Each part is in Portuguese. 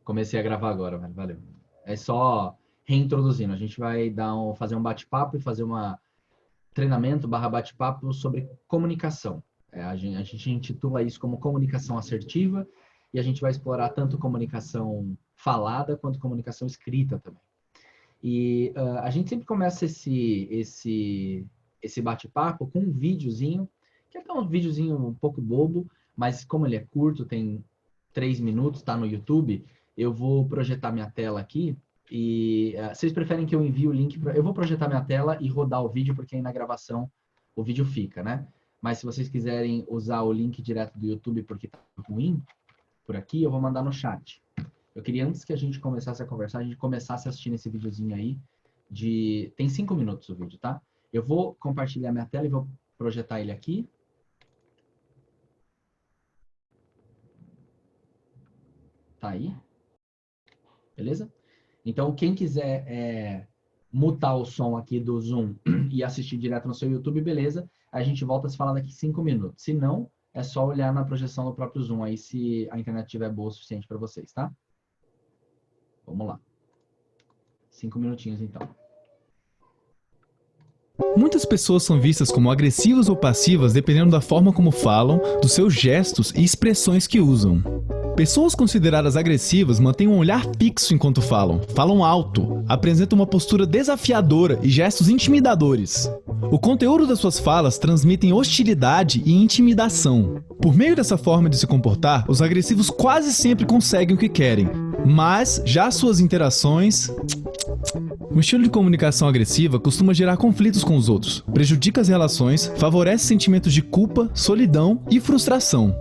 Comecei a gravar agora, velho. Valeu. É só reintroduzindo. A gente vai fazer um bate-papo e fazer uma treinamento / bate-papo sobre comunicação. A gente intitula isso como comunicação assertiva e a gente vai explorar tanto comunicação falada quanto comunicação escrita também. E a gente sempre começa esse bate-papo com um videozinho, que é um videozinho um pouco bobo, mas como ele é curto, tem 3 minutos, tá no YouTube, eu vou projetar minha tela aqui e vocês preferem que eu envie o link eu vou projetar minha tela e rodar o vídeo, porque aí na gravação o vídeo fica, né? Mas se vocês quiserem usar o link direto do YouTube porque tá ruim, por aqui, eu vou mandar no chat. Eu queria, antes que a gente começasse a conversar, a gente começasse assistindo esse videozinho aí tem 5 minutos o vídeo, tá? Eu vou compartilhar minha tela e vou projetar ele aqui. Tá aí? Beleza? Então, quem quiser mutar o som aqui do Zoom e assistir direto no seu YouTube, beleza. A gente volta a se falar daqui 5 minutos. Se não, é só olhar na projeção do próprio Zoom aí, se a internet estiver boa o suficiente para vocês, tá? Vamos lá. 5 minutinhos, então. Muitas pessoas são vistas como agressivas ou passivas dependendo da forma como falam, dos seus gestos e expressões que usam. Pessoas consideradas agressivas mantêm um olhar fixo enquanto falam alto, apresentam uma postura desafiadora e gestos intimidadores. O conteúdo das suas falas transmitem hostilidade e intimidação. Por meio dessa forma de se comportar, os agressivos quase sempre conseguem o que querem, mas já suas interações... Um estilo de comunicação agressiva costuma gerar conflitos com os outros, prejudica as relações, favorece sentimentos de culpa, solidão e frustração.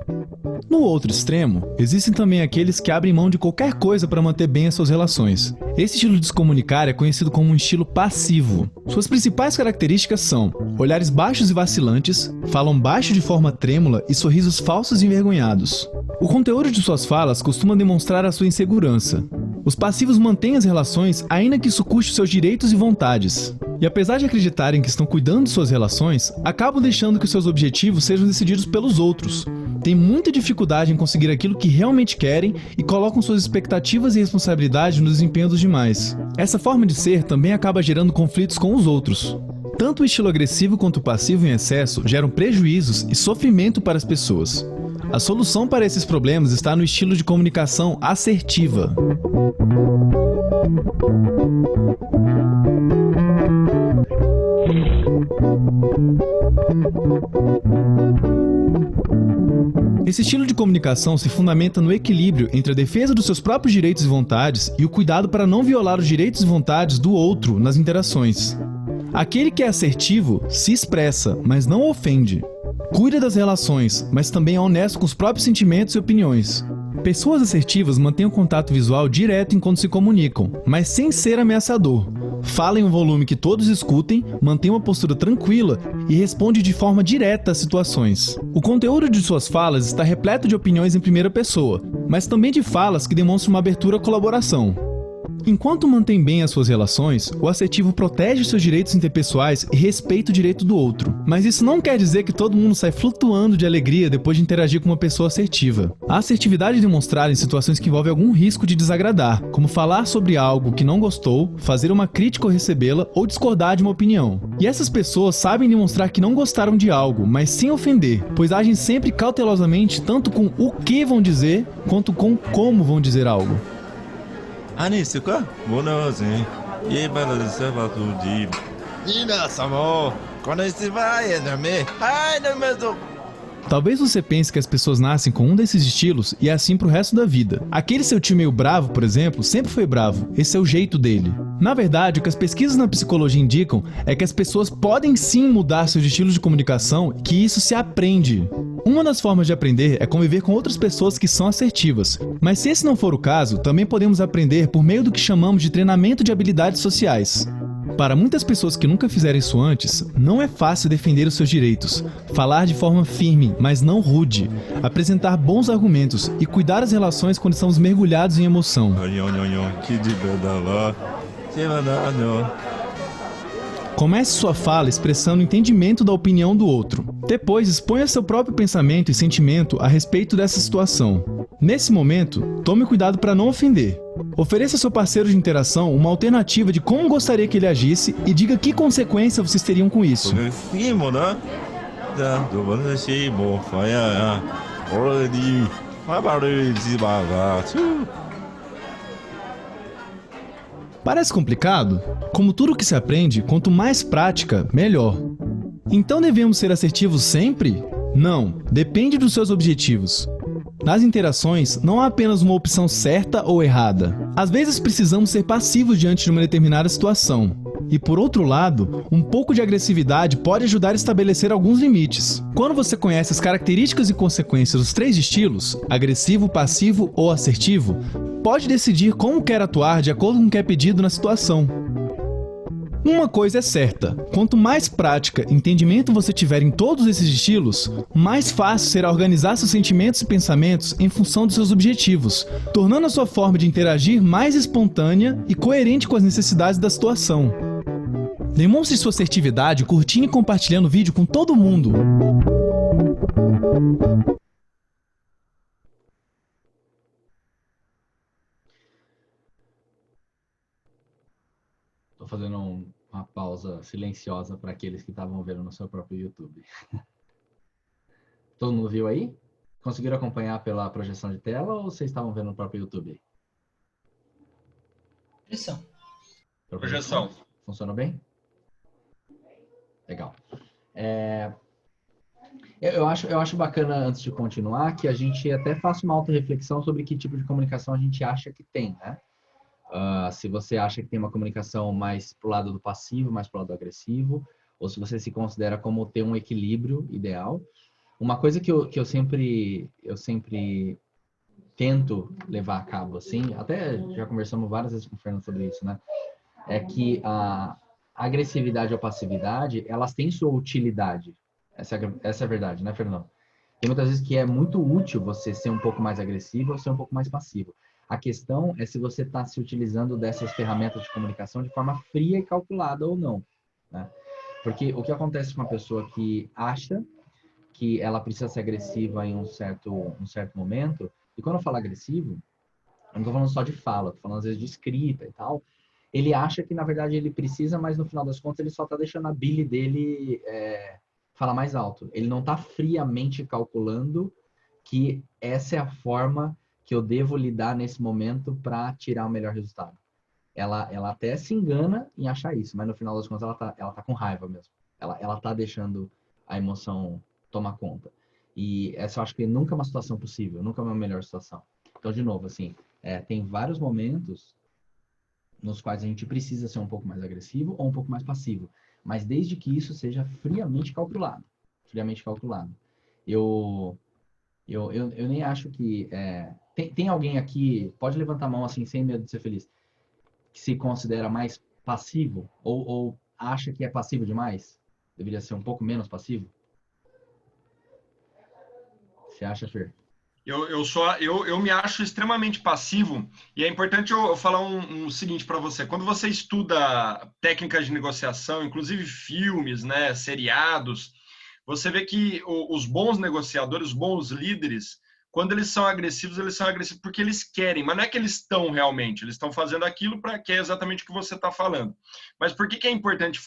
No outro extremo, existem também aqueles que abrem mão de qualquer coisa para manter bem as suas relações. Esse estilo de se comunicar é conhecido como um estilo passivo. Suas principais características são olhares baixos e vacilantes, falam baixo de forma trêmula e sorrisos falsos e envergonhados. O conteúdo de suas falas costuma demonstrar a sua insegurança. Os passivos mantêm as relações ainda que isso custe seus direitos e vontades. E apesar de acreditarem que estão cuidando de suas relações, acabam deixando que seus objetivos sejam decididos pelos outros. Têm muita dificuldade em conseguir aquilo que realmente querem e colocam suas expectativas e responsabilidade no desempenho dos demais. Essa forma de ser também acaba gerando conflitos com os outros. Tanto o estilo agressivo quanto o passivo em excesso geram prejuízos e sofrimento para as pessoas. A solução para esses problemas está no estilo de comunicação assertiva. Esse estilo de comunicação se fundamenta no equilíbrio entre a defesa dos seus próprios direitos e vontades e o cuidado para não violar os direitos e vontades do outro nas interações. Aquele que é assertivo se expressa, mas não ofende. Cuida das relações, mas também é honesto com os próprios sentimentos e opiniões. Pessoas assertivas mantêm um contato visual direto enquanto se comunicam, mas sem ser ameaçador. Fala em um volume que todos escutem, mantém uma postura tranquila e responde de forma direta às situações. O conteúdo de suas falas está repleto de opiniões em primeira pessoa, mas também de falas que demonstram uma abertura à colaboração. Enquanto mantém bem as suas relações, o assertivo protege seus direitos interpessoais e respeita o direito do outro. Mas isso não quer dizer que todo mundo sai flutuando de alegria depois de interagir com uma pessoa assertiva. A assertividade é demonstrada em situações que envolvem algum risco de desagradar, como falar sobre algo que não gostou, fazer uma crítica ou recebê-la, ou discordar de uma opinião. E essas pessoas sabem demonstrar que não gostaram de algo, mas sem ofender, pois agem sempre cautelosamente tanto com o que vão dizer, quanto com como vão dizer algo. 아니 있을까? 모나지 예발을 세바두지 니나사모 코네시바에나메 하이나메도. Talvez você pense que as pessoas nascem com um desses estilos e é assim pro resto da vida. Aquele seu tio meio bravo, por exemplo, sempre foi bravo. Esse é o jeito dele. Na verdade, o que as pesquisas na psicologia indicam é que as pessoas podem sim mudar seus estilos de comunicação e que isso se aprende. Uma das formas de aprender é conviver com outras pessoas que são assertivas. Mas se esse não for o caso, também podemos aprender por meio do que chamamos de treinamento de habilidades sociais. Para muitas pessoas que nunca fizeram isso antes, não é fácil defender os seus direitos, falar de forma firme, mas não rude, apresentar bons argumentos e cuidar das relações quando estamos mergulhados em emoção. Comece sua fala expressando o entendimento da opinião do outro. Depois, exponha seu próprio pensamento e sentimento a respeito dessa situação. Nesse momento, tome cuidado para não ofender. Ofereça ao seu parceiro de interação uma alternativa de como gostaria que ele agisse e diga que consequência vocês teriam com isso. Parece complicado? Como tudo que se aprende, quanto mais prática, melhor. Então devemos ser assertivos sempre? Não, depende dos seus objetivos. Nas interações, não há apenas uma opção certa ou errada. Às vezes precisamos ser passivos diante de uma determinada situação. E por outro lado, um pouco de agressividade pode ajudar a estabelecer alguns limites. Quando você conhece as características e consequências dos 3 estilos, agressivo, passivo ou assertivo, pode decidir como quer atuar de acordo com o que é pedido na situação. Uma coisa é certa, quanto mais prática e entendimento você tiver em todos esses estilos, mais fácil será organizar seus sentimentos e pensamentos em função dos seus objetivos, tornando a sua forma de interagir mais espontânea e coerente com as necessidades da situação. Demonstre sua assertividade curtindo e compartilhando o vídeo com todo mundo. Tô fazendo uma pausa silenciosa para aqueles que estavam vendo no seu próprio YouTube. Todo mundo viu aí? Conseguiram acompanhar pela projeção de tela ou vocês estavam vendo no próprio YouTube? Projeção. Funcionou bem? Legal. Eu acho bacana, antes de continuar, que a gente até faça uma autorreflexão sobre que tipo de comunicação a gente acha que tem, né? Se você acha que tem uma comunicação mais pro lado do passivo, mais pro lado do agressivo, ou se você se considera como ter um equilíbrio ideal. Uma coisa que eu sempre tento levar a cabo, assim, até já conversamos várias vezes com o Fernando sobre isso, né? É que a agressividade ou passividade, elas têm sua utilidade. Essa é a verdade, né, Fernando? Tem muitas vezes que é muito útil você ser um pouco mais agressivo ou ser um pouco mais passivo. A questão é se você está se utilizando dessas ferramentas de comunicação de forma fria e calculada ou não, né? Porque o que acontece com uma pessoa que acha que ela precisa ser agressiva em um certo momento, e quando eu falo agressivo, eu não estou falando só de fala, estou falando às vezes de escrita e tal, ele acha que na verdade ele precisa, mas no final das contas ele só está deixando a bile dele falar mais alto. Ele não está friamente calculando que essa é a forma que eu devo lidar nesse momento para tirar o melhor resultado. Ela até se engana em achar isso, mas no final das contas ela tá com raiva mesmo. Ela tá deixando a emoção tomar conta. E essa eu acho que nunca é uma situação possível, nunca é uma melhor situação. Então, de novo, assim, tem vários momentos nos quais a gente precisa ser um pouco mais agressivo ou um pouco mais passivo, mas desde que isso seja friamente calculado. Friamente calculado. Eu nem acho que... Tem alguém aqui, pode levantar a mão assim, sem medo de ser feliz, que se considera mais passivo ou acha que é passivo demais? Deveria ser um pouco menos passivo? Você acha, Fer? Eu me acho extremamente passivo e é importante eu falar um seguinte para você. Quando você estuda técnicas de negociação, inclusive filmes, né, seriados, você vê que os bons negociadores, os bons líderes, quando eles são agressivos porque eles querem, mas não é que eles estão realmente, eles estão fazendo aquilo para que é exatamente o que você está falando. Mas por que é importante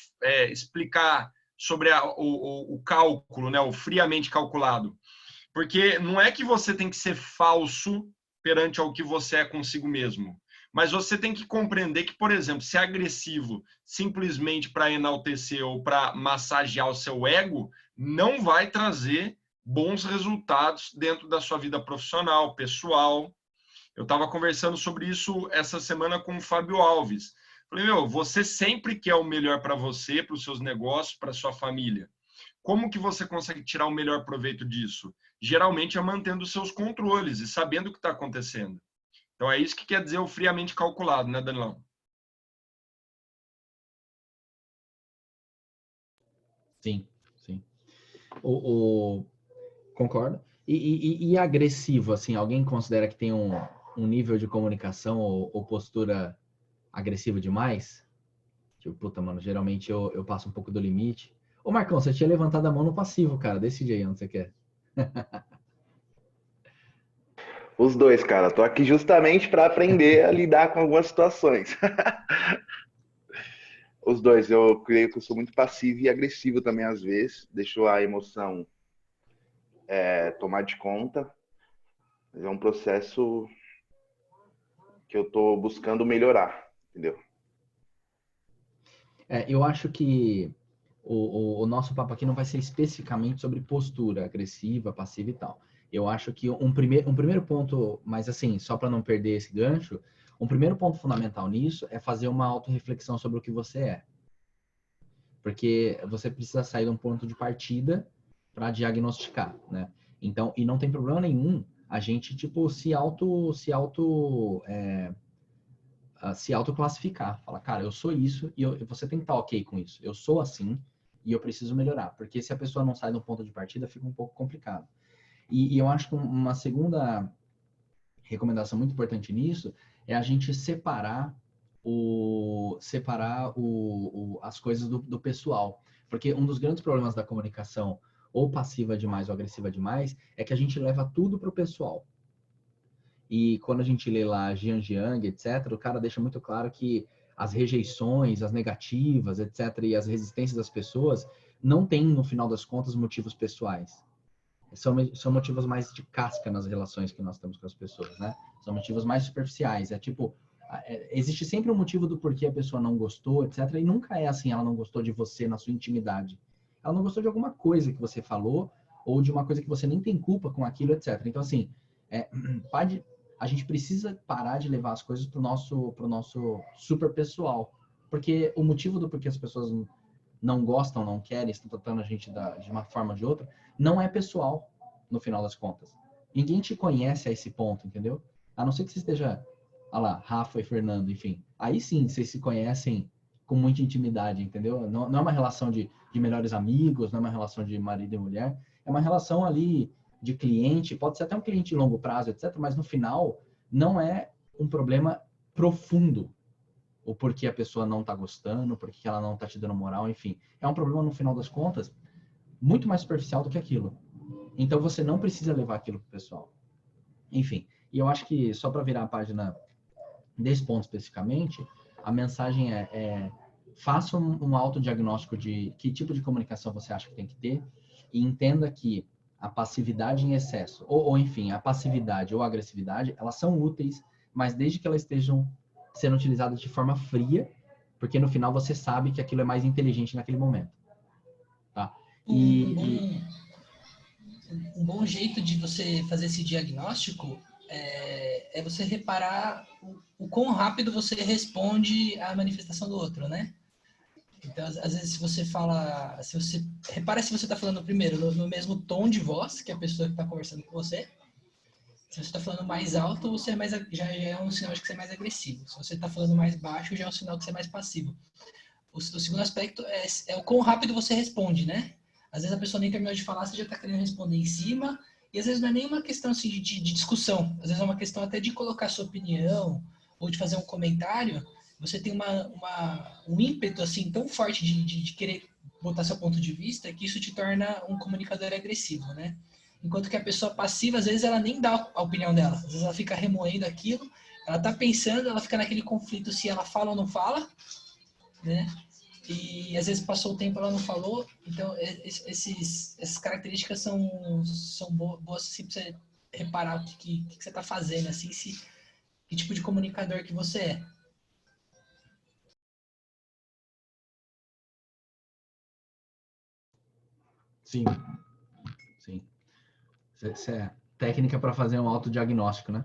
explicar sobre o cálculo, né, o friamente calculado? Porque não é que você tem que ser falso perante ao que você é consigo mesmo, mas você tem que compreender que, por exemplo, ser agressivo simplesmente para enaltecer ou para massagear o seu ego não vai trazer bons resultados dentro da sua vida profissional, pessoal. Eu estava conversando sobre isso essa semana com o Fábio Alves. Falei, você sempre quer o melhor para você, para os seus negócios, para a sua família. Como que você consegue tirar o melhor proveito disso? Geralmente é mantendo os seus controles e sabendo o que está acontecendo. Então é isso que quer dizer o friamente calculado, né, Danilão? Sim. Concordo. E agressivo, assim, alguém considera que tem um nível de comunicação ou postura agressiva demais? Tipo, puta, mano, geralmente eu passo um pouco do limite. Ô, Marcão, você tinha levantado a mão no passivo, cara. Decide aí onde você quer. Os dois, cara. Tô aqui justamente para aprender a lidar com algumas situações. Os dois, eu creio que eu sou muito passivo e agressivo também às vezes. Deixo a emoção tomar de conta. Mas é um processo que eu tô buscando melhorar, entendeu? Eu acho que o nosso papo aqui não vai ser especificamente sobre postura agressiva, passiva e tal. Eu acho que um primeiro ponto, mas assim, só para não perder esse gancho, um primeiro ponto fundamental nisso é fazer uma autorreflexão sobre o que você é. Porque você precisa sair de um ponto de partida para diagnosticar, né? Então, e não tem problema nenhum a gente, tipo, se autoclassificar. Falar, cara, eu sou isso e você tem que estar ok com isso. Eu sou assim e eu preciso melhorar. Porque se a pessoa não sai do ponto de partida, fica um pouco complicado. E eu acho que uma segunda recomendação muito importante nisso é a gente as coisas do pessoal. Porque um dos grandes problemas da comunicação, ou passiva demais ou agressiva demais, é que a gente leva tudo para o pessoal. E quando a gente lê lá Jian Jiang, etc., o cara deixa muito claro que as rejeições, as negativas, etc., e as resistências das pessoas não têm, no final das contas, motivos pessoais. São motivos mais de casca nas relações que nós temos com as pessoas, né? São motivos mais superficiais. É tipo, existe sempre um motivo do porquê a pessoa não gostou, etc., e nunca é assim, ela não gostou de você na sua intimidade. Ela não gostou de alguma coisa que você falou, ou de uma coisa que você nem tem culpa com aquilo, etc. Então, assim, pode, a gente precisa parar de levar as coisas pro nosso super pessoal. Porque o motivo do porquê as pessoas não gostam, não querem, estão tratando a gente de uma forma ou de outra, não é pessoal, no final das contas. Ninguém te conhece a esse ponto, entendeu? A não ser que você esteja, olha lá, Rafa e Fernando, enfim. Aí sim, vocês se conhecem com muita intimidade, entendeu? Não é uma relação de melhores amigos, não é uma relação de marido e mulher, é uma relação ali de cliente, pode ser até um cliente de longo prazo, etc., mas no final não é um problema profundo o porquê a pessoa não está gostando, porquê ela não está te dando moral, enfim. É um problema, no final das contas, muito mais superficial do que aquilo. Então você não precisa levar aquilo pro pessoal. Enfim, e eu acho que só para virar a página desse ponto especificamente, a mensagem faça um autodiagnóstico de que tipo de comunicação você acha que tem que ter e entenda que a passividade em excesso, ou enfim, a passividade ou a agressividade, elas são úteis, mas desde que elas estejam sendo utilizadas de forma fria, porque no final você sabe que aquilo é mais inteligente naquele momento. Tá? Um bom jeito de você fazer esse diagnóstico é você reparar o quão rápido você responde à manifestação do outro, né? Então, às vezes, se você fala... repara se você está falando primeiro no mesmo tom de voz que a pessoa que está conversando com você. Se você está falando mais alto, você já é um sinal de que você é mais agressivo. Se você está falando mais baixo, já é um sinal que você é mais passivo. O segundo aspecto é o quão rápido você responde, né? Às vezes a pessoa nem terminou de falar, você já está querendo responder em cima, e às vezes não é nem uma questão assim, de discussão, às vezes é uma questão até de colocar sua opinião, ou de fazer um comentário, você tem um ímpeto assim tão forte de querer botar seu ponto de vista, que isso te torna um comunicador agressivo, né? Enquanto que a pessoa passiva, às vezes ela nem dá a opinião dela, às vezes ela fica remoendo aquilo, ela tá pensando, ela fica naquele conflito se ela fala ou não fala, né? E às vezes passou o tempo ela não falou, então essas características são boas assim, para você reparar o que você está fazendo, assim, que tipo de comunicador que você é. Sim, sim. Isso é técnica para fazer um autodiagnóstico, né?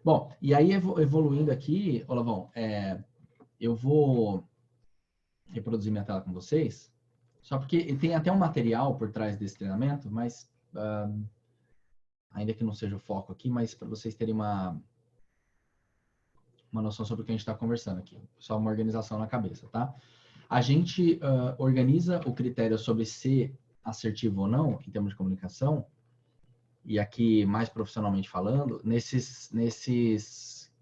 Bom, e aí evoluindo aqui, Olavão, eu vou reproduzir minha tela com vocês, só porque tem até um material por trás desse treinamento, mas ainda que não seja o foco aqui, mas para vocês terem uma noção sobre o que a gente está conversando aqui. Só uma organização na cabeça, tá? A gente organiza o critério sobre ser assertivo ou não, em termos de comunicação, e aqui mais profissionalmente falando, nesses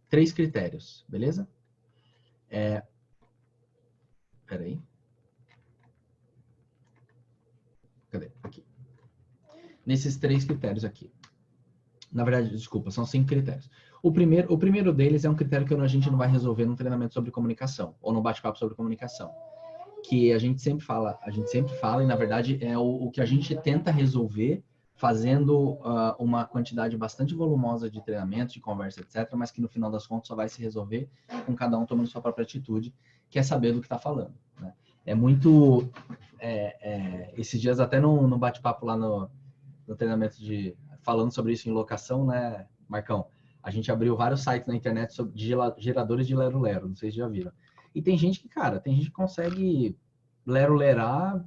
3 critérios, beleza? Peraí. Cadê? Aqui. Nesses 3 critérios aqui. Na verdade, desculpa, são 5 critérios. O primeiro deles é um critério que a gente não vai resolver num treinamento sobre comunicação, ou num bate-papo sobre comunicação. Que a gente sempre fala, e na verdade é o que a gente tenta resolver fazendo uma quantidade bastante volumosa de treinamentos, de conversa, etc., mas que no final das contas só vai se resolver com cada um tomando sua própria atitude, que é saber do que está falando. Né? É muito... esses dias até no bate-papo lá no treinamento falando sobre isso em locação, né, Marcão? A gente abriu vários sites na internet de geradores de lero-lero, não sei se já viram. E tem gente que consegue lero-lerar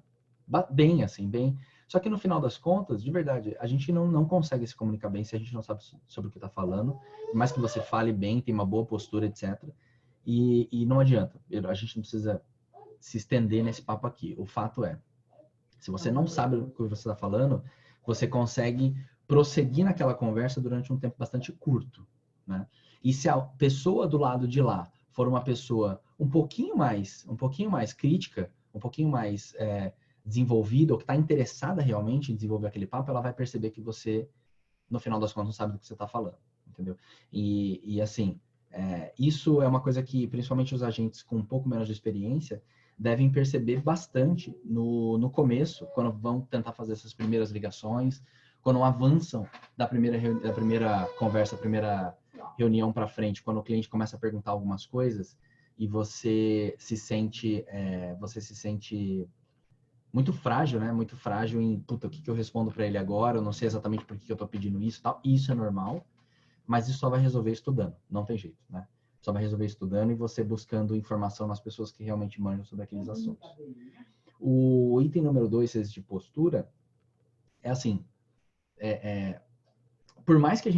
bem, assim, bem. Só que no final das contas, de verdade, a gente não consegue se comunicar bem se a gente não sabe sobre o que está falando. Por mais que você fale bem, tem uma boa postura, etc. E não adianta. A gente não precisa se estender nesse papo aqui. O fato é, se você não sabe o que você está falando, você consegue prosseguir naquela conversa durante um tempo bastante curto, né? E se a pessoa do lado de lá for uma pessoa um pouquinho mais crítica, um pouquinho mais desenvolvida, ou que está interessada realmente em desenvolver aquele papo, ela vai perceber que você, no final das contas, não sabe do que você está falando, entendeu? E assim, isso é uma coisa que, principalmente os agentes com um pouco menos de experiência, devem perceber bastante no começo, quando vão tentar fazer essas primeiras ligações, quando avançam da primeira conversa, primeira reunião para frente, quando o cliente começa a perguntar algumas coisas e você se sente muito frágil, né? Muito frágil em, puta, o que eu respondo para ele agora? Eu não sei exatamente por que eu estou pedindo isso e tal. Isso é normal, mas isso só vai resolver estudando. Não tem jeito, né? Só vai resolver estudando e você buscando informação nas pessoas que realmente manjam sobre aqueles assuntos. O item número 2, esse de postura, é assim, por mais que a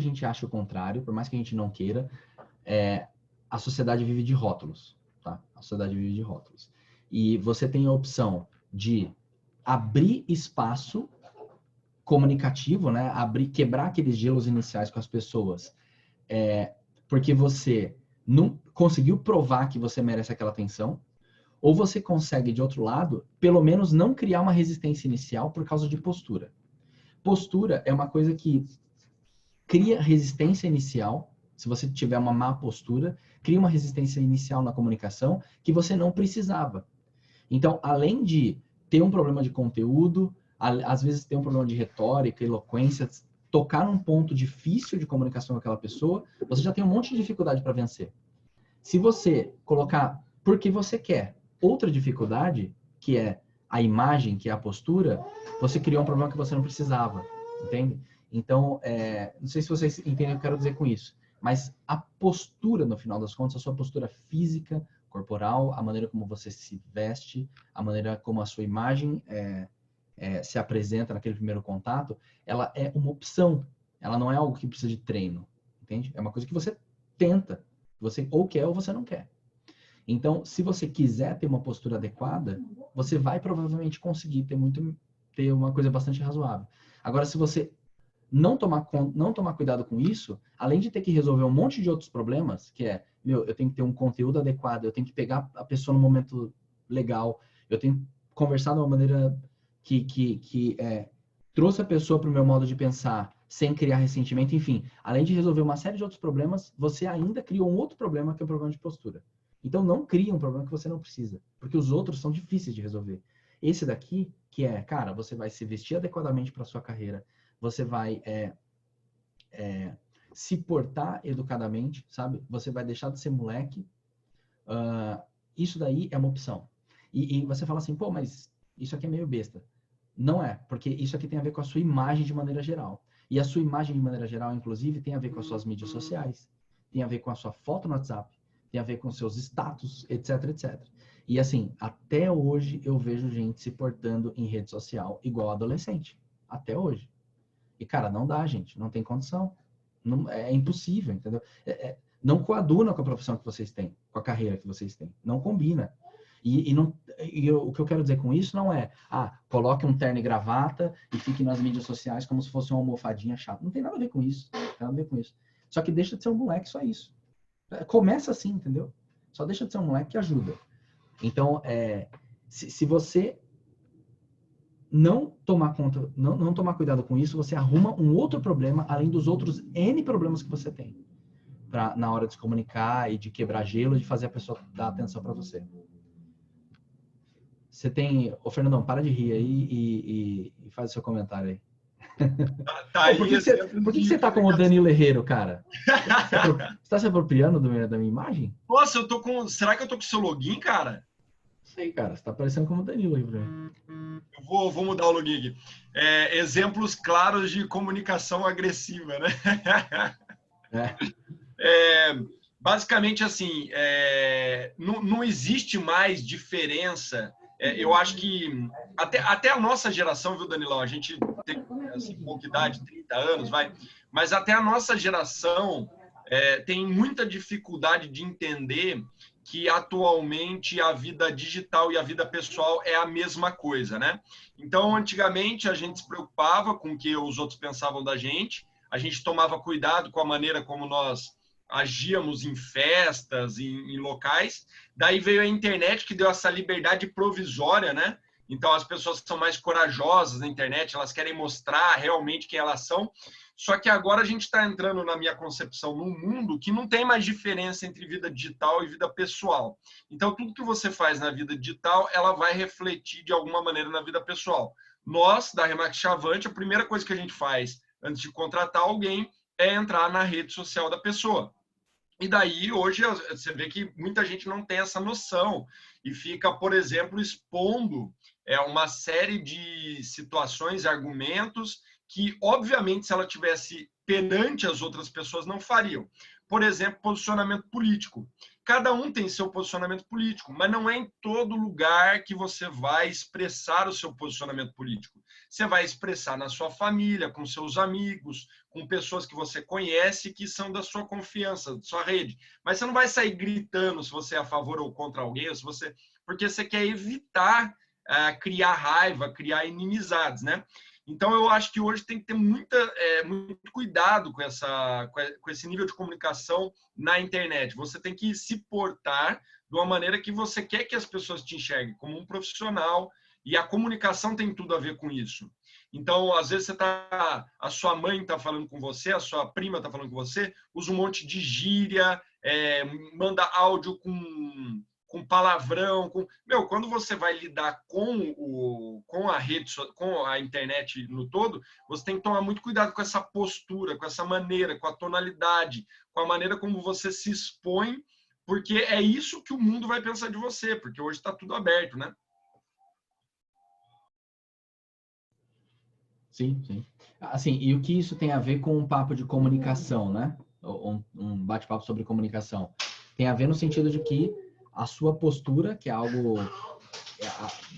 gente ache o contrário, por mais que a gente não queira, a sociedade vive de rótulos, tá? A sociedade vive de rótulos. E você tem a opção de abrir espaço comunicativo, né? Quebrar aqueles gelos iniciais com as pessoas, porque você não conseguiu provar que você merece aquela atenção, ou você consegue, de outro lado, pelo menos não criar uma resistência inicial por causa de postura. Postura é uma coisa que cria resistência inicial. Se você tiver uma má postura, cria uma resistência inicial na comunicação que você não precisava. Então, além de ter um problema de conteúdo, às vezes ter um problema de retórica, eloquência, tocar num ponto difícil de comunicação com aquela pessoa, você já tem um monte de dificuldade para vencer. Se você colocar porque você quer outra dificuldade, que é a imagem, que é a postura, você criou um problema que você não precisava, entende? Então, não sei se vocês entendem o que eu quero dizer com isso, mas a postura, no final das contas, a sua postura física, corporal, a maneira como você se veste, a maneira como a sua imagem se apresenta naquele primeiro contato, ela é uma opção, ela não é algo que precisa de treino, entende? É uma coisa que você tenta, você ou quer ou você não quer. Então, se você quiser ter uma postura adequada, você vai provavelmente conseguir ter uma coisa bastante razoável. Agora, se você não tomar cuidado com isso, além de ter que resolver um monte de outros problemas, que eu tenho que ter um conteúdo adequado, eu tenho que pegar a pessoa no momento legal, eu tenho que conversar de uma maneira que trouxe a pessoa para o meu modo de pensar, sem criar ressentimento, enfim. Além de resolver uma série de outros problemas, você ainda criou um outro problema, que é o problema de postura. Então, não crie um problema que você não precisa, porque os outros são difíceis de resolver. Esse daqui, que cara, você vai se vestir adequadamente para a sua carreira, você vai se portar educadamente, sabe? Você vai deixar de ser moleque. Isso daí é uma opção. E você fala assim, pô, mas isso aqui é meio besta. Não é, porque isso aqui tem a ver com a sua imagem de maneira geral. E a sua imagem de maneira geral, inclusive, tem a ver com as suas mídias sociais, tem a ver com a sua foto no WhatsApp, tem a ver com seus status, etc, etc. E assim, até hoje eu vejo gente se portando em rede social igual adolescente. Até hoje. E, cara, não dá, gente. Não tem condição. Não, é impossível, entendeu? Não coaduna com a profissão que vocês têm, com a carreira que vocês têm. Não combina. O que eu quero dizer com isso não é, coloque um terno e gravata e fique nas mídias sociais como se fosse uma almofadinha chata. Não tem nada a ver com isso. Não tem nada a ver com isso. Só que deixa de ser um moleque, só isso. Começa assim, entendeu? Só deixa de ser um moleque que ajuda. Então, se você não tomar conta, não tomar cuidado com isso, você arruma um outro problema, além dos outros N problemas que você tem, na hora de se comunicar e de quebrar gelo, de fazer a pessoa dar atenção para você. Você tem... Ô, Fernandão, para de rir aí e faz o seu comentário aí. Tá Pô, aí, por que você tá como o Danilo Herrero, cara? Você tá se apropriando da minha imagem? Nossa, eu tô com... Será que eu tô com o seu login, cara? Não sei, cara. Você tá parecendo como o Danilo aí pra mim. Eu vou mudar o login aqui. Exemplos claros de comunicação agressiva, né? Basicamente, assim, não existe mais diferença. Eu acho que até a nossa geração, viu, Danilão? A gente tem assim, pouca idade, 30 anos, vai. Mas até a nossa geração tem muita dificuldade de entender que atualmente a vida digital e a vida pessoal é a mesma coisa, né? Então, antigamente, a gente se preocupava com o que os outros pensavam da gente, a gente tomava cuidado com a maneira como nós agíamos em festas, em locais. Daí veio a internet, que deu essa liberdade provisória, né? Então, as pessoas são mais corajosas na internet, elas querem mostrar realmente quem elas são. Só que agora a gente está entrando, na minha concepção, num mundo que não tem mais diferença entre vida digital e vida pessoal. Então, tudo que você faz na vida digital, ela vai refletir de alguma maneira na vida pessoal. Nós, da Remax Chavante, a primeira coisa que a gente faz antes de contratar alguém é entrar na rede social da pessoa. E daí, hoje, você vê que muita gente não tem essa noção e fica, por exemplo, expondo uma série de situações e argumentos que, obviamente, se ela tivesse perante as outras pessoas, não fariam. Por exemplo, posicionamento político. Cada um tem seu posicionamento político, mas não é em todo lugar que você vai expressar o seu posicionamento político. Você vai expressar na sua família, com seus amigos, com pessoas que você conhece, que são da sua confiança, da sua rede. Mas você não vai sair gritando se você é a favor ou contra alguém, ou se você... porque você quer evitar criar raiva, criar inimizades, né? Então, eu acho que hoje tem que ter muito cuidado com esse nível de comunicação na internet. Você tem que se portar de uma maneira que você quer que as pessoas te enxerguem, como um profissional, e a comunicação tem tudo a ver com isso. Então, às vezes, a sua mãe está falando com você, a sua prima está falando com você, usa um monte de gíria, manda áudio com palavrão, quando você vai lidar com a rede, com a internet no todo, você tem que tomar muito cuidado com essa postura, com essa maneira, com a tonalidade, com a maneira como você se expõe, porque é isso que o mundo vai pensar de você, porque hoje está tudo aberto, né? Sim, sim. Assim, e o que isso tem a ver com um papo de comunicação, né? Um bate-papo sobre comunicação. Tem a ver no sentido de que a sua postura, que é algo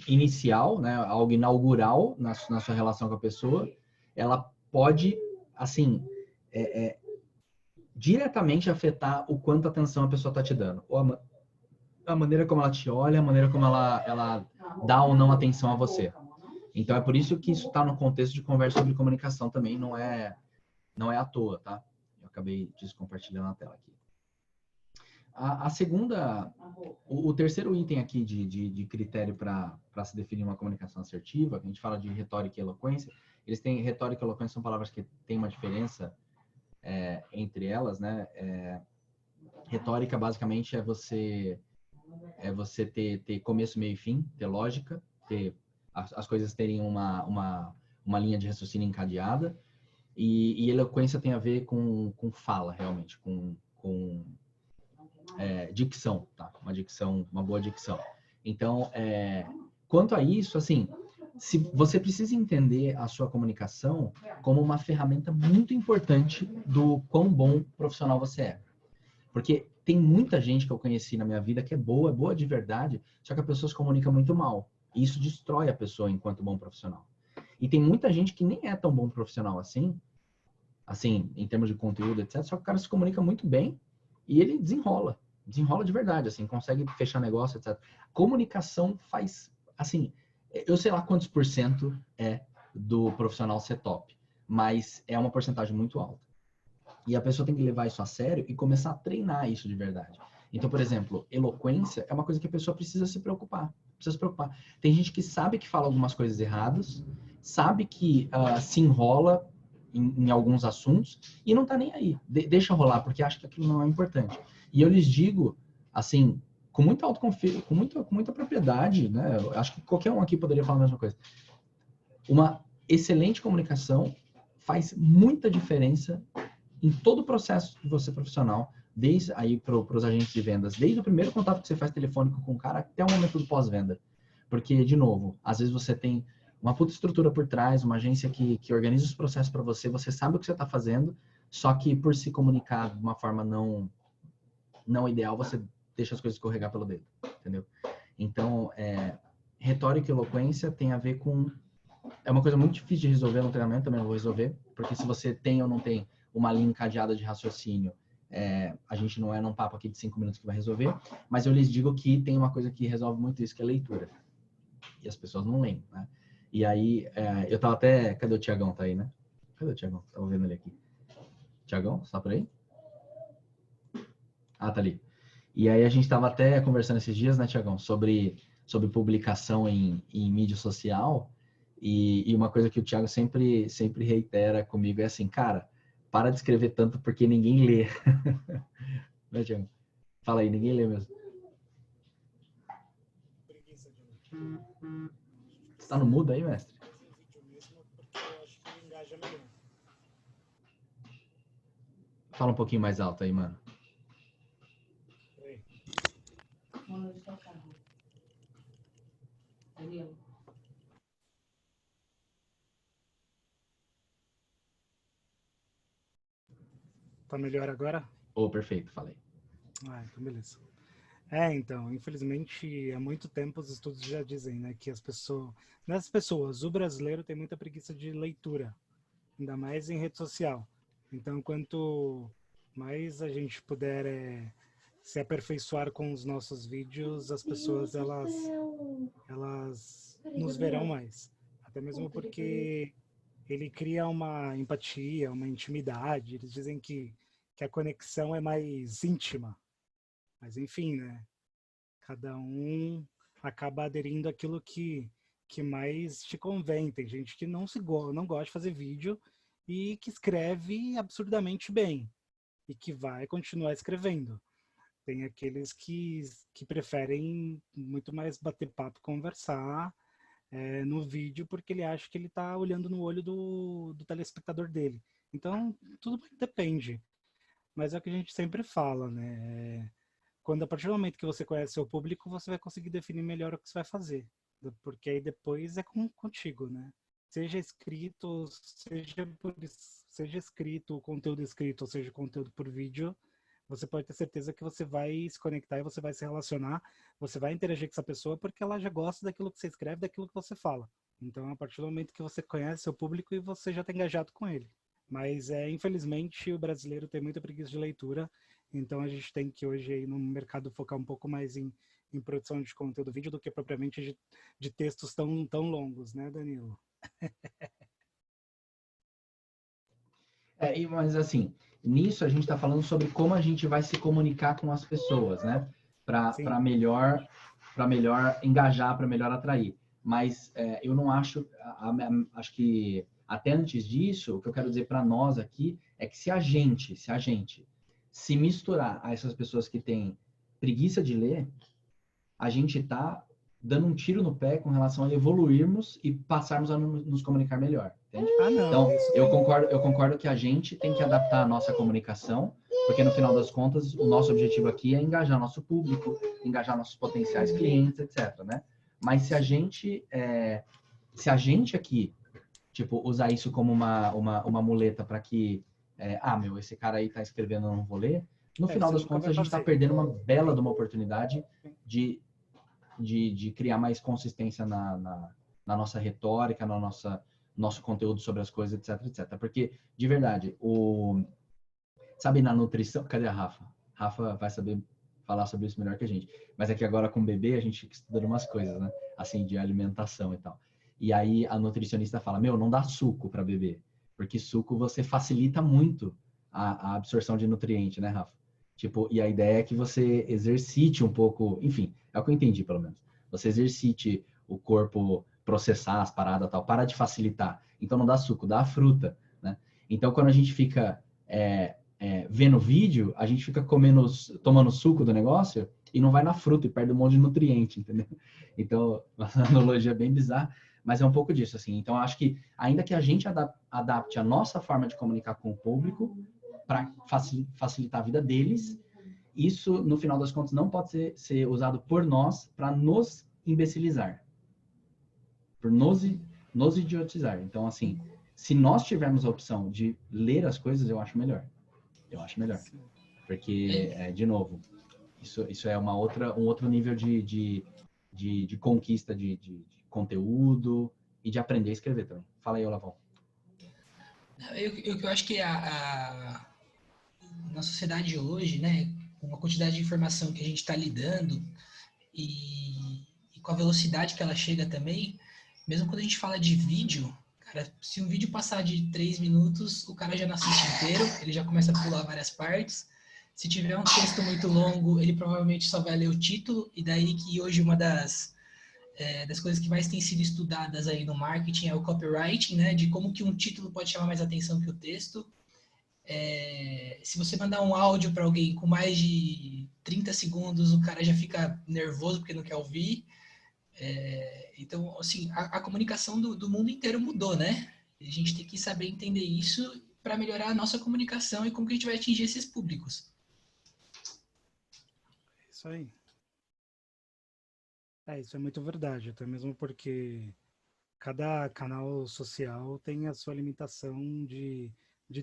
inicial, né, algo inaugural na sua relação com a pessoa, ela pode, assim, diretamente afetar o quanto atenção a pessoa está te dando. Ou a maneira como ela te olha, a maneira como ela dá ou não atenção a você. Então, é por isso que isso está no contexto de conversa sobre comunicação também, não é à toa, tá? Eu acabei descompartilhando a tela aqui. A segunda, o terceiro item aqui de critério para se definir uma comunicação assertiva, que a gente fala de retórica e eloquência, retórica e eloquência são palavras que têm uma diferença entre elas, né? Retórica, basicamente, é você ter começo, meio e fim, ter lógica, ter as coisas terem uma linha de raciocínio encadeada, e eloquência tem a ver com fala, realmente, com dicção, tá? Uma boa dicção. Então, quanto a isso, assim, se você precisa entender a sua comunicação como uma ferramenta muito importante do quão bom profissional você é. Porque tem muita gente que eu conheci na minha vida que é boa de verdade, só que a pessoa se comunica muito mal. E isso destrói a pessoa enquanto bom profissional. E tem muita gente que nem é tão bom profissional assim, em termos de conteúdo, etc. Só que o cara se comunica muito bem e ele desenrola de verdade, assim, consegue fechar negócio, etc. Comunicação faz, assim, eu sei lá quantos % do profissional ser top, mas é uma porcentagem muito alta. E a pessoa tem que levar isso a sério e começar a treinar isso de verdade. Então, por exemplo, eloquência é uma coisa que a pessoa precisa se preocupar. precisa se preocupar. Tem gente que sabe que fala algumas coisas erradas, sabe que se enrola em alguns assuntos e não tá nem aí. Deixa rolar, porque acha que aquilo não é importante. E eu lhes digo, assim, com muita autoconfiança, com muita propriedade, né? Eu acho que qualquer um aqui poderia falar a mesma coisa. Uma excelente comunicação faz muita diferença em todo o processo de você profissional, desde aí para os agentes de vendas, desde o primeiro contato que você faz telefônico com o cara até o momento do pós-venda. Porque, de novo, às vezes você tem uma puta estrutura por trás, uma agência que organiza os processos para você, você sabe o que você está fazendo, só que por se comunicar de uma forma não ideal, você deixa as coisas escorregar pelo dedo, entendeu? Então, retórica e eloquência tem a ver com... É uma coisa muito difícil de resolver no treinamento, também não vou resolver, porque se você tem ou não tem uma linha encadeada de raciocínio, a gente não é num papo aqui de 5 minutos que vai resolver, mas eu lhes digo que tem uma coisa que resolve muito isso, que é leitura. E as pessoas não leem, né? E aí, eu tava até... Cadê o Tiagão? Tá aí, né? Cadê o Tiagão? Tava vendo ele aqui. Tiagão, você tá por aí? Ah, tá ali. E aí a gente tava até conversando esses dias, né, Tiagão, sobre publicação em mídia social, e uma coisa que o Thiago sempre reitera comigo é assim, cara, para de escrever tanto porque ninguém lê. Né, Thiago? Fala aí, ninguém lê mesmo. Você tá no mudo aí, mestre? Fala um pouquinho mais alto aí, mano. Tá melhor agora? Oh, perfeito, falei. Ah, então beleza. Então, infelizmente, há muito tempo os estudos já dizem, né, que nas pessoas, o brasileiro tem muita preguiça de leitura, ainda mais em rede social. Então, quanto mais a gente puder se aperfeiçoar com os nossos vídeos, as pessoas, elas nos verão mais. Até mesmo porque ele cria uma empatia, uma intimidade. Eles dizem que a conexão é mais íntima. Mas, enfim, né? Cada um acaba aderindo àquilo que mais te convém. Tem gente que não gosta de fazer vídeo e que escreve absurdamente bem e que vai continuar escrevendo. Tem aqueles que preferem muito mais bater papo, conversar no vídeo, porque ele acha que ele está olhando no olho do telespectador dele. Então, tudo depende. Mas é o que a gente sempre fala, né? A partir do momento que você conhece seu público, você vai conseguir definir melhor o que você vai fazer. Porque aí depois é contigo, né? Seja escrito, seja escrito, conteúdo escrito, ou seja, conteúdo por vídeo, você pode ter certeza que você vai se conectar e você vai se relacionar, você vai interagir com essa pessoa porque ela já gosta daquilo que você escreve, daquilo que você fala. Então, a partir do momento que você conhece seu público e você já está engajado com ele. Mas, infelizmente, o brasileiro tem muita preguiça de leitura, então a gente tem que hoje aí no mercado focar um pouco mais em produção de conteúdo vídeo do que propriamente de textos tão longos, né, Danilo? Mas assim, nisso a gente está falando sobre como a gente vai se comunicar com as pessoas, né? Para melhor engajar, para melhor atrair. Mas eu não acho que até antes disso, o que eu quero dizer para nós aqui é que se a gente se misturar a essas pessoas que têm preguiça de ler, a gente está dando um tiro no pé com relação a evoluirmos e passarmos a nos comunicar melhor. Entende? Então, eu concordo que a gente tem que adaptar a nossa comunicação, porque no final das contas, o nosso objetivo aqui é engajar nosso público, engajar nossos potenciais clientes, etc, né? Mas se a gente aqui, tipo, usar isso como uma muleta para que, esse cara aí tá escrevendo, eu não vou ler, no final das contas, a gente está perdendo uma bela de uma oportunidade de criar mais consistência na nossa retórica, no nosso conteúdo sobre as coisas, etc, etc. Porque, de verdade, sabe, na nutrição... Cadê a Rafa? Rafa vai saber falar sobre isso melhor que a gente. Mas é que agora com o bebê a gente fica estudando umas coisas, né? Assim, de alimentação e tal. E aí a nutricionista fala, não dá suco para bebê. Porque suco você facilita muito a absorção de nutriente, né, Rafa? Tipo, e a ideia é que você exercite um pouco... Enfim, é o que eu entendi, pelo menos. você exercite o corpo processar as paradas tal, para de facilitar. Então não dá suco, dá a fruta, né? Então quando a gente fica vendo vídeo, a gente fica tomando suco do negócio e não vai na fruta e perde um monte de nutriente, entendeu? Então, uma analogia bem bizarra, mas é um pouco disso, assim. Então, acho que ainda que a gente adapte a nossa forma de comunicar com o público para facilitar a vida deles, isso, no final das contas, não pode ser usado por nós para nos imbecilizar, por nos idiotizar. Então, assim, se nós tivermos a opção de ler as coisas, eu acho melhor. Porque, de novo, isso é um outro nível de conquista de conteúdo e de aprender a escrever também. Fala aí, Olavão. Eu acho que na sociedade hoje, né, com a quantidade de informação que a gente está lidando e com a velocidade que ela chega também, mesmo quando a gente fala de vídeo, cara, se um vídeo passar de 3 minutos, o cara já não assiste inteiro, ele já começa a pular várias partes. Se tiver um texto muito longo, ele provavelmente só vai ler o título, e daí que hoje uma das coisas que mais tem sido estudadas aí no marketing é o copywriting, né, de como que um título pode chamar mais atenção que o texto. Se você mandar um áudio para alguém com mais de 30 segundos, o cara já fica nervoso porque não quer ouvir. Então, assim, a comunicação do mundo inteiro mudou, né? A gente tem que saber entender isso para melhorar a nossa comunicação e como que a gente vai atingir esses públicos. Isso aí. Isso é muito verdade, até mesmo porque cada canal social tem a sua limitação de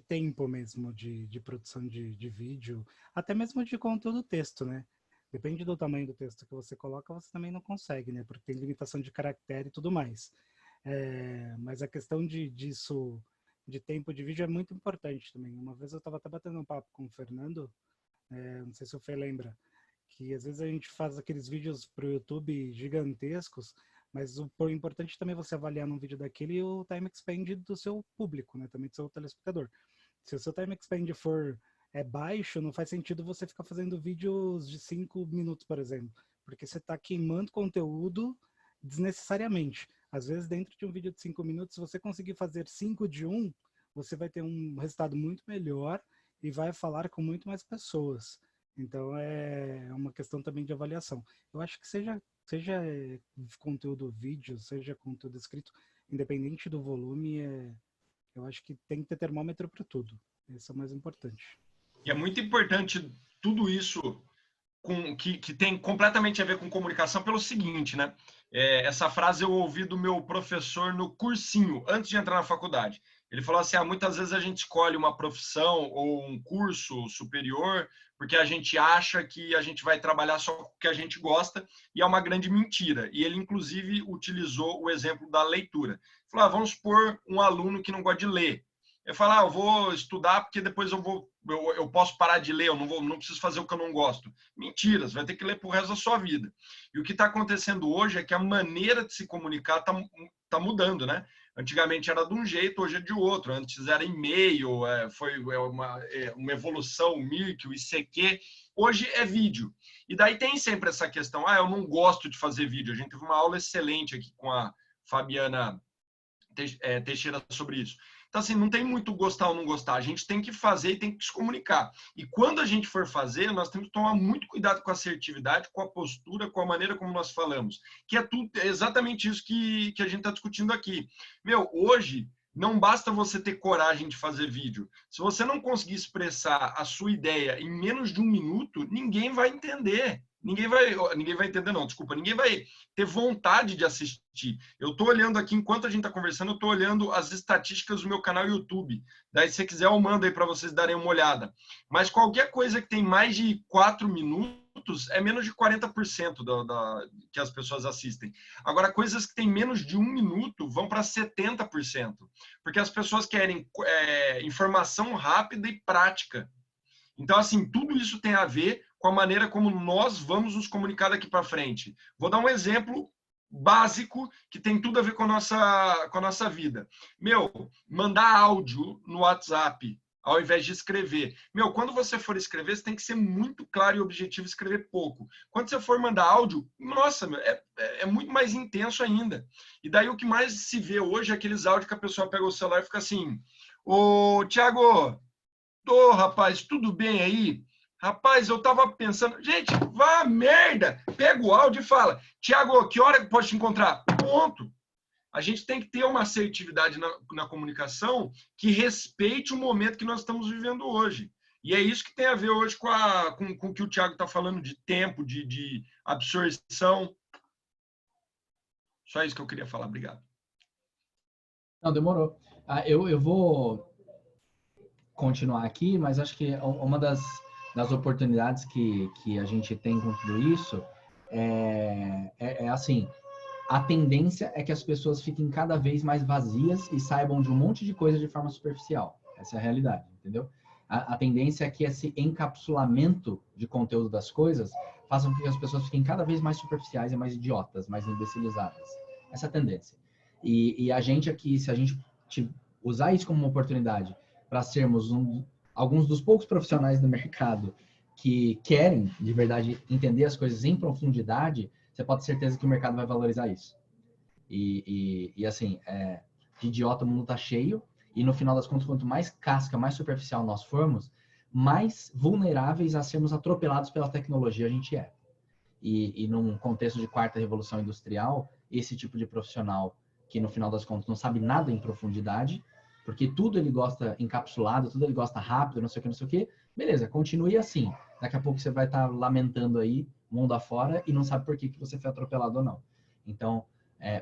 tempo mesmo, de produção de vídeo, até mesmo de conteúdo texto, né? Depende do tamanho do texto que você coloca, você também não consegue, né? Porque tem limitação de caractere e tudo mais. Mas a questão disso, de tempo de vídeo, é muito importante também. Uma vez eu estava até batendo um papo com o Fernando, não sei se o Fê lembra, que às vezes a gente faz aqueles vídeos para o YouTube gigantescos, mas o importante também é você avaliar num vídeo daquele o time expand do seu público, né? Também do seu telespectador. Se o seu time expand for baixo, não faz sentido você ficar fazendo vídeos de 5 minutos, por exemplo, porque você está queimando conteúdo desnecessariamente. Às vezes, dentro de um vídeo de 5 minutos, se você conseguir fazer 5 de um, você vai ter um resultado muito melhor e vai falar com muito mais pessoas. Então, é uma questão também de avaliação. Eu acho que seja conteúdo vídeo, seja conteúdo escrito, independente do volume, eu acho que tem que ter termômetro para tudo. Esse é o mais importante. E é muito importante tudo isso que tem completamente a ver com comunicação pelo seguinte, né? Essa frase eu ouvi do meu professor no cursinho, antes de entrar na faculdade. Ele falou assim, muitas vezes a gente escolhe uma profissão ou um curso superior porque a gente acha que a gente vai trabalhar só com o que a gente gosta, e é uma grande mentira. E ele, inclusive, utilizou o exemplo da leitura. Ele falou, vamos supor um aluno que não gosta de ler. Eu falo, eu vou estudar porque depois eu posso parar de ler, eu não preciso fazer o que eu não gosto. Mentira, você vai ter que ler pro resto da sua vida. E o que está acontecendo hoje é que a maneira de se comunicar tá mudando, né? Antigamente era de um jeito, hoje é de outro. Antes era e-mail, foi uma evolução, o Mirk, o ICQ. Hoje é vídeo. E daí tem sempre essa questão, eu não gosto de fazer vídeo. A gente teve uma aula excelente aqui com a Fabiana Teixeira sobre isso. Então, assim, não tem muito gostar ou não gostar. A gente tem que fazer e tem que se comunicar. E quando a gente for fazer, nós temos que tomar muito cuidado com a assertividade, com a postura, com a maneira como nós falamos. Que é exatamente isso que a gente está discutindo aqui. Hoje, não basta você ter coragem de fazer vídeo. Se você não conseguir expressar a sua ideia em menos de 1 minuto, ninguém vai entender. Ninguém vai entender, não, desculpa. Ninguém vai ter vontade de assistir. Eu estou olhando aqui, enquanto a gente está conversando, eu estou olhando as estatísticas do meu canal YouTube. Daí, se você quiser, eu mando aí para vocês darem uma olhada. Mas qualquer coisa que tem mais de 4 minutos é menos de 40% que as pessoas assistem. Agora, coisas que têm menos de 1 minuto vão para 70%. Porque as pessoas querem informação rápida e prática. Então, assim, tudo isso tem a ver com a maneira como nós vamos nos comunicar daqui para frente. Vou dar um exemplo básico que tem tudo a ver com a nossa vida. Mandar áudio no WhatsApp ao invés de escrever. Meu, quando você for escrever, você tem que ser muito claro e objetivo, escrever pouco. Quando você for mandar áudio, nossa, meu, é muito mais intenso ainda. E daí o que mais se vê hoje é aqueles áudios que a pessoa pega o celular e fica assim, ô, Thiago, rapaz, tudo bem aí? Rapaz, eu tava pensando... Gente, vá merda! Pega o áudio e fala, Thiago, que hora que pode te encontrar? Ponto. A gente tem que ter uma assertividade na comunicação que respeite o momento que nós estamos vivendo hoje. E é isso que tem a ver hoje com o que o Thiago está falando de tempo, de absorção. Só isso que eu queria falar. Obrigado. Não, demorou. Eu vou continuar aqui, mas acho que uma das oportunidades que a gente tem com tudo isso é assim... A tendência é que as pessoas fiquem cada vez mais vazias e saibam de um monte de coisa de forma superficial. Essa é a realidade, entendeu? A tendência é que esse encapsulamento de conteúdo das coisas faça com que as pessoas fiquem cada vez mais superficiais e mais idiotas, mais imbecilizadas. Essa é a tendência. E a gente aqui, se a gente usar isso como uma oportunidade para sermos alguns dos poucos profissionais do mercado que querem, de verdade, entender as coisas em profundidade, você pode ter certeza que o mercado vai valorizar isso. E assim, de idiota o mundo tá cheio, e no final das contas, quanto mais casca, mais superficial nós formos, mais vulneráveis a sermos atropelados pela tecnologia a gente é. E num contexto de quarta revolução industrial, esse tipo de profissional que no final das contas não sabe nada em profundidade, porque tudo ele gosta encapsulado, tudo ele gosta rápido, não sei o que, beleza, continue assim. Daqui a pouco você vai estar lamentando aí, mundo afora, e não sabe por que você foi atropelado ou não. Então,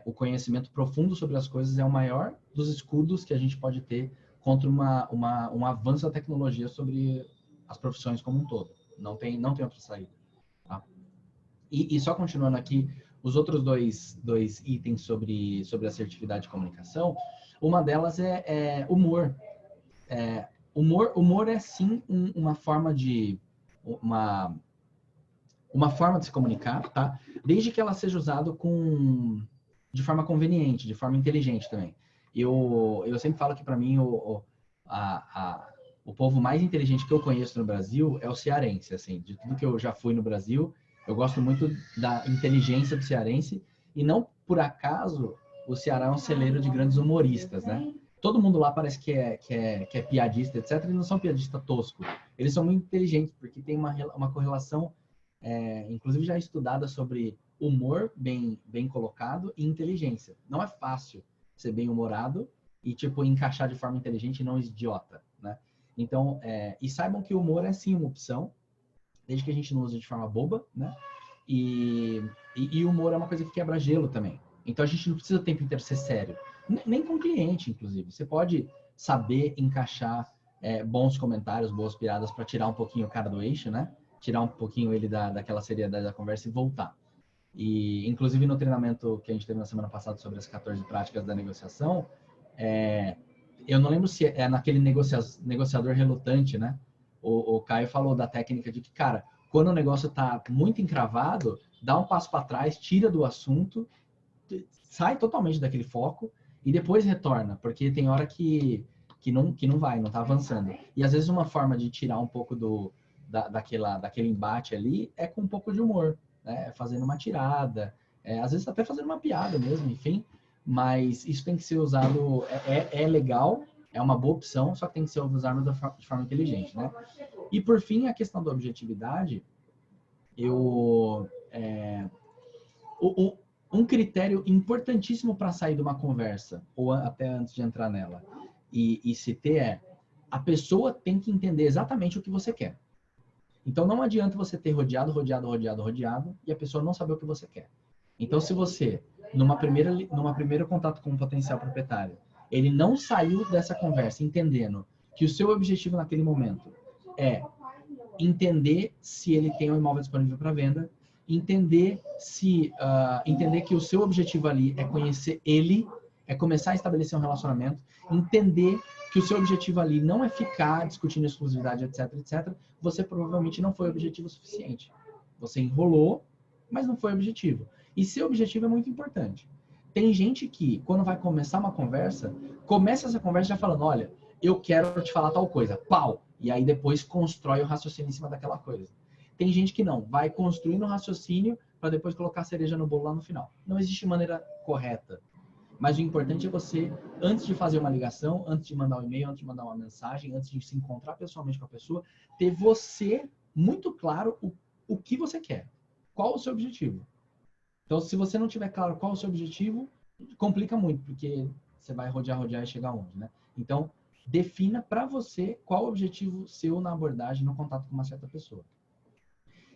o conhecimento profundo sobre as coisas é o maior dos escudos que a gente pode ter contra um avanço da tecnologia sobre as profissões como um todo. Não tem outra saída. Tá? E só continuando aqui, os outros dois itens sobre assertividade de comunicação, uma delas é humor. Humor é sim uma forma de... Uma forma de se comunicar, tá? Desde que ela seja usada de forma conveniente, de forma inteligente também. Eu sempre falo que, para mim, o povo mais inteligente que eu conheço no Brasil é o cearense. Assim, de tudo que eu já fui no Brasil, eu gosto muito da inteligência do cearense. E não por acaso o Ceará é um celeiro de grandes humoristas, né? Todo mundo lá parece que é piadista, etc. Eles não são piadistas toscos. Eles são muito inteligentes, porque tem uma correlação... inclusive já estudada sobre humor bem colocado e inteligência. Não é fácil ser bem humorado e encaixar de forma inteligente e não idiota, né? Então, e saibam que o humor é sim uma opção, desde que a gente não use de forma boba, né? E humor é uma coisa que quebra gelo também. Então a gente não precisa o tempo inteiro ser sério, nem com cliente, inclusive. Você pode saber encaixar bons comentários, boas piadas para tirar um pouquinho o cara do eixo, né? Tirar um pouquinho ele daquela seriedade da conversa e voltar. E, inclusive, no treinamento que a gente teve na semana passada sobre as 14 práticas da negociação, eu não lembro se é naquele negociador relutante, né? O Caio falou da técnica de que, cara, quando o negócio tá muito encravado, dá um passo para trás, tira do assunto, sai totalmente daquele foco e depois retorna, porque tem hora que não vai, não tá avançando. E, às vezes, uma forma de tirar um pouco daquele embate ali é com um pouco de humor, né? Fazendo uma tirada, às vezes até fazendo uma piada mesmo, enfim, mas isso tem que ser usado, é legal, é uma boa opção, só que tem que ser usado de forma inteligente, né? E por fim, a questão da objetividade, um critério importantíssimo para sair de uma conversa, ou até antes de entrar nela, e se ter a pessoa tem que entender exatamente o que você quer. Então, não adianta você ter rodeado, e a pessoa não saber o que você quer. Então, se você, numa primeira contato com um potencial proprietário, ele não saiu dessa conversa entendendo que o seu objetivo naquele momento é entender se ele tem um imóvel disponível para venda, entender que o seu objetivo ali é conhecer ele, é começar a estabelecer um relacionamento, entender que o seu objetivo ali não é ficar discutindo exclusividade, etc, etc, você provavelmente não foi objetivo suficiente. Você enrolou, mas não foi objetivo. E seu objetivo é muito importante. Tem gente que, quando vai começar uma conversa, começa essa conversa já falando, olha, eu quero te falar tal coisa, pau. E aí depois constrói o raciocínio em cima daquela coisa. Tem gente que não, vai construindo o raciocínio para depois colocar a cereja no bolo lá no final. Não existe maneira correta. Mas o importante é você, antes de fazer uma ligação, antes de mandar um e-mail, antes de mandar uma mensagem, antes de se encontrar pessoalmente com a pessoa, ter você muito claro o que você quer. Qual o seu objetivo? Então, se você não tiver claro qual o seu objetivo, complica muito, porque você vai rodear e chegar onde, né? Então, defina para você qual o objetivo seu na abordagem, no contato com uma certa pessoa.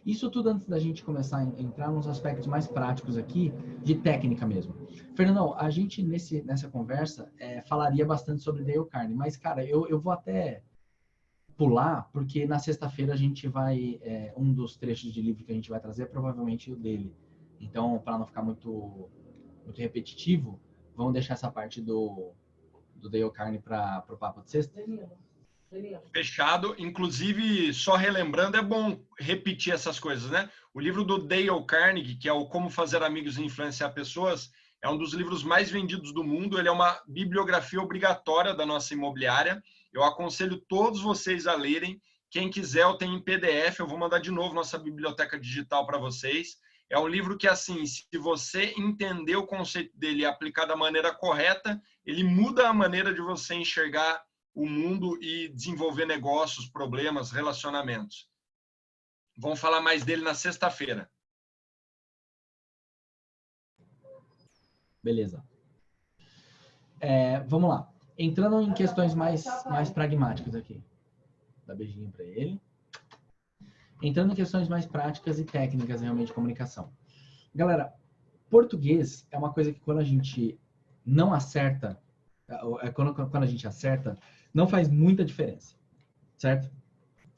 Isso tudo antes da gente começar a entrar nos aspectos mais práticos aqui, de técnica mesmo. Fernandão, a gente nessa conversa falaria bastante sobre Dale Carnegie, mas, cara, eu vou até pular, porque na sexta-feira a gente vai, um dos trechos de livro que a gente vai trazer é provavelmente o dele. Então, para não ficar muito repetitivo, vamos deixar essa parte do Dale Carnegie para o papo de sexta. Fechado. Inclusive, só relembrando, é bom repetir essas coisas, né? O livro do Dale Carnegie, que é o Como Fazer Amigos e Influenciar Pessoas, é um dos livros mais vendidos do mundo. Ele é uma bibliografia obrigatória da nossa imobiliária. Eu aconselho todos vocês a lerem. Quem quiser, eu tenho em PDF. Eu vou mandar de novo nossa biblioteca digital para vocês. É um livro que, assim, se você entender o conceito dele e aplicar da maneira correta, ele muda a maneira de você enxergar o mundo e desenvolver negócios, problemas, relacionamentos. Vamos falar mais dele na sexta-feira. Beleza. Vamos lá. Entrando em questões mais pragmáticas aqui. Dá beijinho para ele. Entrando em questões mais práticas e técnicas realmente de comunicação. Galera, português é uma coisa que quando a gente não acerta, quando a gente acerta, não faz muita diferença, certo?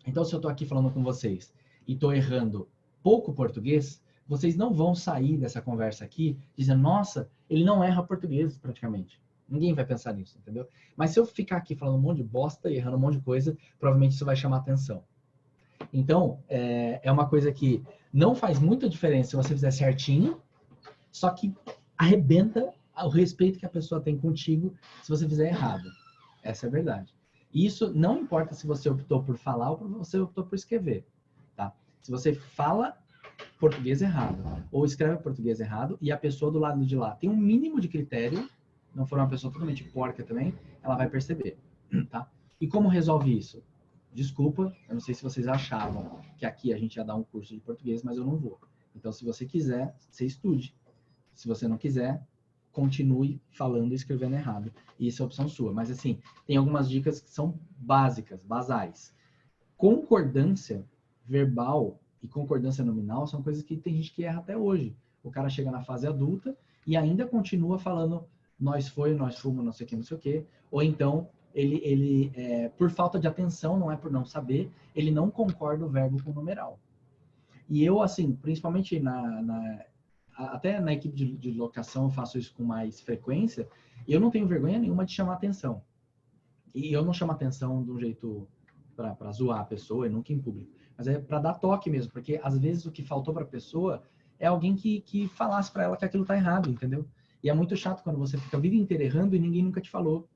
Então, se eu estou aqui falando com vocês e estou errando pouco português, vocês não vão sair dessa conversa aqui dizendo, nossa, ele não erra português praticamente. Ninguém vai pensar nisso, entendeu? Mas se eu ficar aqui falando um monte de bosta e errando um monte de coisa, provavelmente isso vai chamar atenção. Então, é uma coisa que não faz muita diferença se você fizer certinho, só que arrebenta o respeito que a pessoa tem contigo se você fizer errado. Essa é a verdade. E isso não importa se você optou por falar ou se você optou por escrever, tá? Se você fala português errado ou escreve português errado e a pessoa do lado de lá tem um mínimo de critério, não for uma pessoa totalmente porca também, ela vai perceber, tá? E como resolve isso? Desculpa, eu não sei se vocês achavam que aqui a gente ia dar um curso de português, mas eu não vou. Então, se você quiser, você estude. Se você não quiser, continue falando e escrevendo errado. E isso é opção sua. Mas, assim, tem algumas dicas que são básicas, basais. Concordância verbal e concordância nominal são coisas que tem gente que erra até hoje. O cara chega na fase adulta e ainda continua falando nós foi, nós fomos, não sei o que. Ou então, ele por falta de atenção, não é por não saber, ele não concorda o verbo com o numeral. E eu, assim, principalmente até na equipe de locação eu faço isso com mais frequência, e eu não tenho vergonha nenhuma de chamar atenção. E eu não chamo atenção de um jeito para zoar a pessoa, e nunca em público, mas é para dar toque mesmo, porque às vezes o que faltou para a pessoa é alguém que falasse para ela que aquilo tá errado, entendeu? E é muito chato quando você fica a vida inteira errando e ninguém nunca te falou,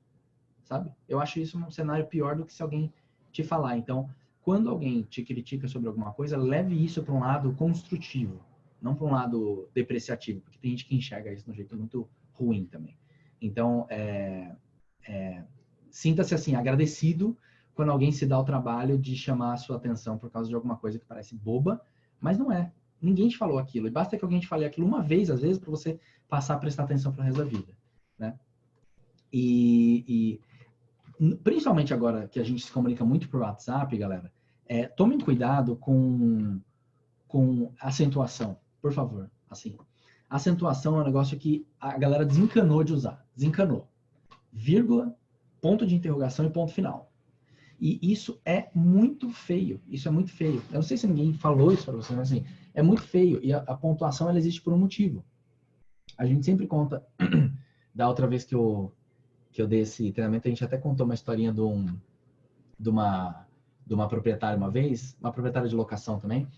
sabe? Eu acho isso um cenário pior do que se alguém te falar. Então, quando alguém te critica sobre alguma coisa, leve isso para um lado construtivo, não para um lado depreciativo, porque tem gente que enxerga isso de um jeito muito ruim também. Então, sinta-se assim, agradecido quando alguém se dá o trabalho de chamar a sua atenção por causa de alguma coisa que parece boba, mas não é. Ninguém te falou aquilo. E basta que alguém te fale aquilo uma vez, às vezes, para você passar a prestar atenção pro resto da vida, né? E principalmente agora que a gente se comunica muito por WhatsApp, galera, tomem cuidado com acentuação, por favor. Assim, acentuação é um negócio que a galera desencanou de usar. Desencanou. Vírgula, ponto de interrogação e ponto final. E isso é muito feio. Isso é muito feio. Eu não sei se ninguém falou isso para você, mas assim, é muito feio. E a pontuação, ela existe por um motivo. A gente sempre conta, da outra vez que eu dei esse treinamento, a gente até contou uma historinha de uma proprietária uma vez, uma proprietária de locação também.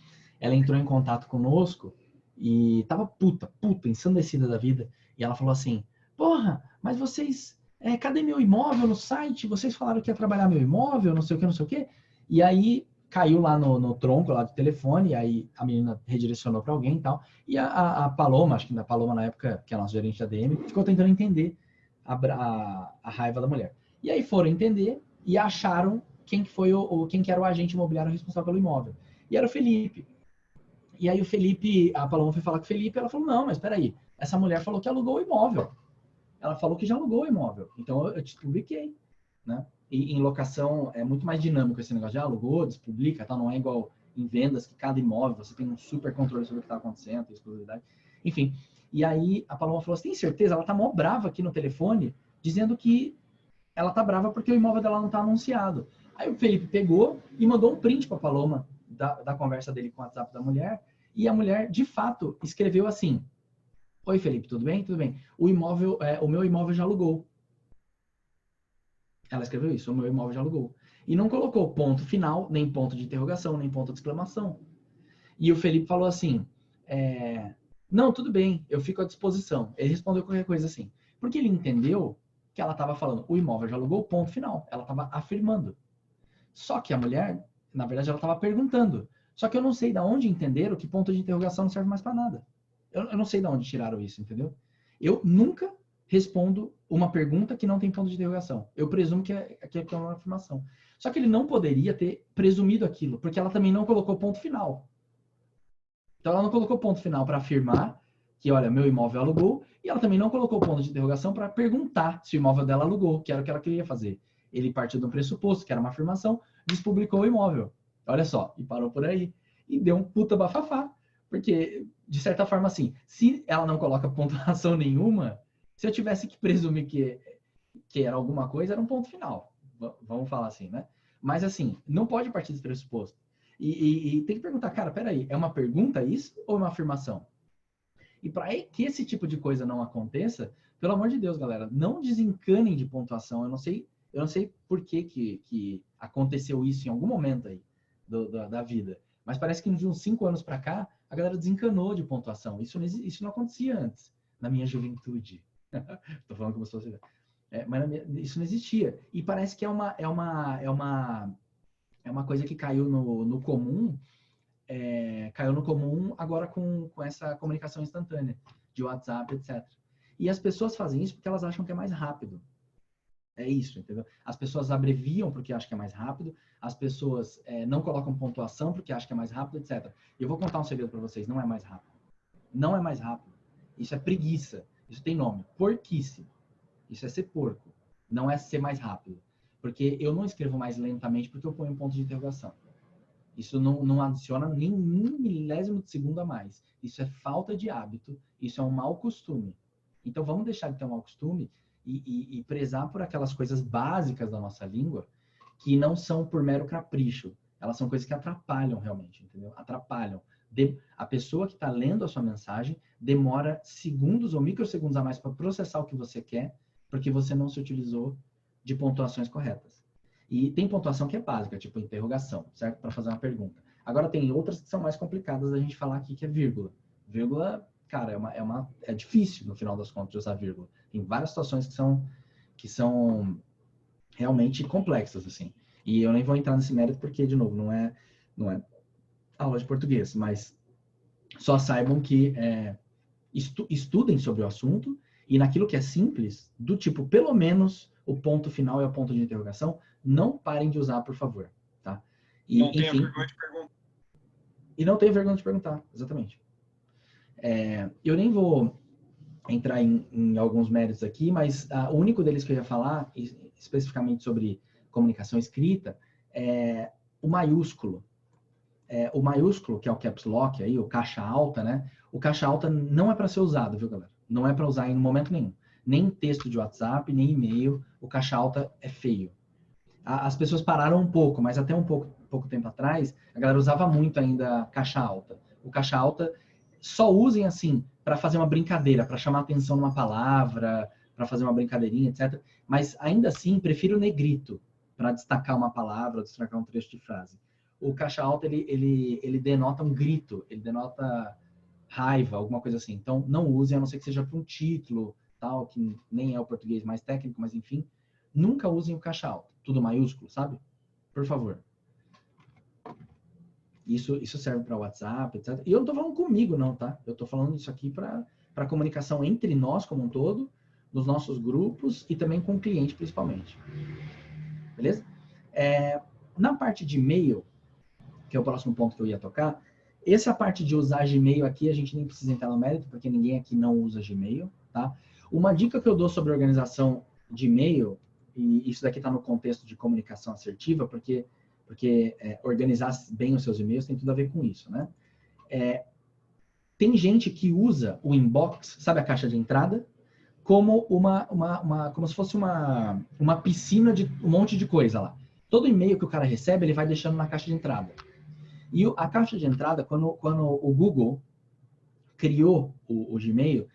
Ela entrou em contato conosco e tava puta, ensandecida da vida. E ela falou assim, porra, mas vocês cadê meu imóvel no site? Vocês falaram que ia trabalhar meu imóvel, não sei o que, não sei o que. E aí caiu lá no tronco lá do telefone, e aí a menina redirecionou para alguém e tal. E a Paloma, acho que a Paloma na época, que é a nossa gerente da ADM, ficou tentando entender a raiva da mulher. E aí foram entender e acharam quem que foi quem que era o agente imobiliário responsável pelo imóvel. E era o Felipe. E aí o Felipe, a Paloma foi falar com o Felipe, ela falou, não, mas peraí, essa mulher falou que alugou o imóvel. Ela falou que já alugou o imóvel. Então eu despubliquei, né? E em locação é muito mais dinâmico esse negócio de alugou, despublica, tal, não é igual em vendas, que cada imóvel você tem um super controle sobre o que está acontecendo, exclusividade. Enfim, e aí a Paloma falou, você tem certeza? Ela tá mó brava aqui no telefone, dizendo que ela tá brava porque o imóvel dela não tá anunciado. Aí o Felipe pegou e mandou um print para a Paloma da conversa dele com o WhatsApp da mulher, e a mulher, de fato, escreveu assim, oi, Felipe, tudo bem? Tudo bem. O meu imóvel já alugou. Ela escreveu isso, o meu imóvel já alugou. E não colocou ponto final, nem ponto de interrogação, nem ponto de exclamação. E o Felipe falou assim, não, tudo bem, eu fico à disposição. Ele respondeu qualquer coisa assim. Porque ele entendeu que ela estava falando, o imóvel já alugou, ponto final. Ela estava afirmando. Só que a mulher, na verdade, ela estava perguntando. Só que eu não sei de onde entenderam que ponto de interrogação não serve mais para nada. Eu não sei de onde tiraram isso, entendeu? Eu nunca respondo uma pergunta que não tem ponto de interrogação. Eu presumo que é uma afirmação. Só que ele não poderia ter presumido aquilo, porque ela também não colocou ponto final. Então ela não colocou ponto final para afirmar que, olha, meu imóvel alugou, e ela também não colocou ponto de interrogação para perguntar se o imóvel dela alugou, que era o que ela queria fazer. Ele partiu do pressuposto, que era uma afirmação, despublicou o imóvel. Olha só, e parou por aí. E deu um puta bafafá. Porque, de certa forma, assim, se ela não coloca pontuação nenhuma, se eu tivesse que presumir que era alguma coisa, era um ponto final. Vamos falar assim, né? Mas, assim, não pode partir desse pressuposto. E tem que perguntar, cara, peraí, é uma pergunta isso ou uma afirmação? E para que esse tipo de coisa não aconteça, pelo amor de Deus, galera, não desencanem de pontuação. Eu não sei por que aconteceu isso em algum momento aí da vida. Mas parece que de uns 5 anos para cá, a galera desencanou de pontuação. Isso não acontecia antes, na minha juventude. Tô falando como se fosse... mas isso não existia. E parece que é uma coisa que caiu no comum, caiu no comum agora com essa comunicação instantânea, de WhatsApp, etc. E as pessoas fazem isso porque elas acham que é mais rápido. É isso, entendeu? As pessoas abreviam porque acham que é mais rápido, as pessoas não colocam pontuação porque acham que é mais rápido, etc. E eu vou contar um segredo para vocês, não é mais rápido. Não é mais rápido. Isso é preguiça. Isso tem nome, porquice. Isso é ser porco. Não é ser mais rápido. Porque eu não escrevo mais lentamente porque eu ponho um ponto de interrogação. Isso não adiciona nem um milésimo de segundo a mais. Isso é falta de hábito. Isso é um mau costume. Então vamos deixar de ter um mau costume e prezar por aquelas coisas básicas da nossa língua que não são por mero capricho. Elas são coisas que atrapalham realmente, entendeu? Atrapalham. A pessoa que está lendo a sua mensagem demora segundos ou microsegundos a mais para processar o que você quer, porque você não se utilizou de pontuações corretas. E tem pontuação que é básica, tipo interrogação, certo? Para fazer uma pergunta. Agora tem outras que são mais complicadas da gente falar aqui, que é vírgula. Vírgula, cara, é difícil, no final das contas, de usar vírgula. Tem várias situações que são realmente complexas, assim. E eu nem vou entrar nesse mérito porque, de novo, não é aula de português, mas só saibam que estudem sobre o assunto e naquilo que é simples, do tipo, pelo menos, o ponto final e o ponto de interrogação, não parem de usar, por favor, tá? Não tenha vergonha de perguntar. E não tenha vergonha de perguntar, exatamente. Eu nem vou entrar em alguns méritos aqui, mas o único deles que eu ia falar, especificamente sobre comunicação escrita, é o maiúsculo. O maiúsculo, que é o caps lock, aí, o caixa alta, né? O caixa alta não é para ser usado, viu, galera? Não é para usar em momento nenhum. Nem texto de WhatsApp, nem e-mail. O caixa alta é feio. As pessoas pararam um pouco, mas até pouco tempo atrás, a galera usava muito ainda caixa alta. O caixa alta, só usem assim, para fazer uma brincadeira, para chamar atenção numa palavra, para fazer uma brincadeirinha, etc. Mas ainda assim, prefiro o negrito, para destacar uma palavra, destacar um trecho de frase. O caixa alta, ele denota um grito, ele denota raiva, alguma coisa assim. Então, não usem, a não ser que seja para um título, tal, que nem é o português mais técnico, mas enfim, nunca usem o caixa alta, tudo maiúsculo, sabe? Por favor. Isso serve para WhatsApp, etc. E eu não tô falando comigo, não, tá? Eu tô falando isso aqui para comunicação entre nós como um todo, nos nossos grupos e também com o cliente, principalmente. Beleza? Na parte de e-mail, que é o próximo ponto que eu ia tocar, essa parte de usar Gmail aqui, a gente nem precisa entrar no mérito, porque ninguém aqui não usa Gmail, tá? Uma dica que eu dou sobre organização de e-mail, e isso daqui está no contexto de comunicação assertiva, porque organizar bem os seus e-mails tem tudo a ver com isso, né? Tem gente que usa o inbox, sabe a caixa de entrada, como como se fosse uma piscina de um monte de coisa lá. Todo e-mail que o cara recebe, ele vai deixando na caixa de entrada. E a caixa de entrada, quando o Google criou o Gmail,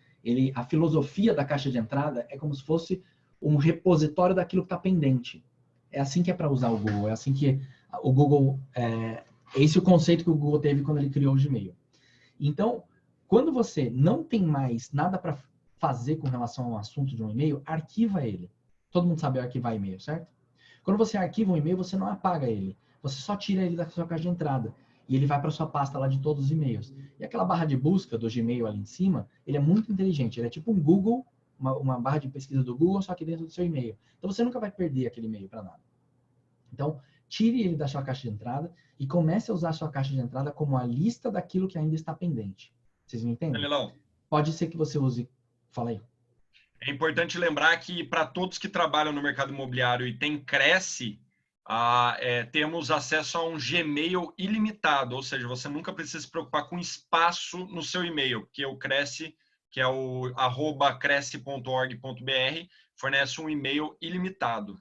a filosofia da caixa de entrada é como se fosse um repositório daquilo que está pendente. É assim que é para usar o Google, é assim que o Google... esse é o conceito que o Google teve quando ele criou o Gmail. Então, quando você não tem mais nada para fazer com relação ao assunto de um e-mail, arquiva ele. Todo mundo sabe arquivar e-mail, certo? Quando você arquiva um e-mail, você não apaga ele. Você só tira ele da sua caixa de entrada. E ele vai para sua pasta lá de todos os e-mails. E aquela barra de busca do Gmail ali em cima, ele é muito inteligente. Ele é tipo um Google, uma barra de pesquisa do Google, só que dentro do seu e-mail. Então você nunca vai perder aquele e-mail para nada. Então, tire ele da sua caixa de entrada e comece a usar a sua caixa de entrada como a lista daquilo que ainda está pendente. Vocês me entendem? Danilão, Pode ser que você use... Fala aí. é importante lembrar que para todos que trabalham no mercado imobiliário e tem Cresce, temos acesso a um Gmail ilimitado, ou seja, você nunca precisa se preocupar com espaço no seu e-mail, porque o Cresce, que é o @cresce.org.br, fornece um e-mail ilimitado.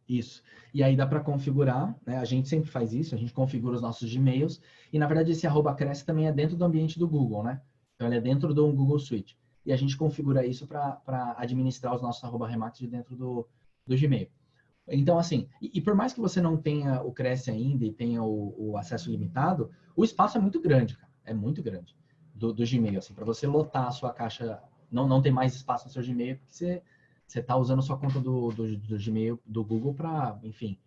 Isso. E aí dá para configurar, né? A gente sempre faz isso, a gente configura os nossos Gmails, e na verdade esse @cresce também é dentro do ambiente do Google, né? Então ele é dentro do Google Suite. E a gente configura isso para administrar os nossos @remax de dentro do Gmail. Então, assim, e por mais que você não tenha o Cresce ainda e tenha o acesso limitado, o espaço é muito grande, cara. É muito grande do Gmail, assim, para você lotar a sua caixa, não tem mais espaço no seu Gmail, porque você está usando a sua conta do Gmail, do Google, para, enfim,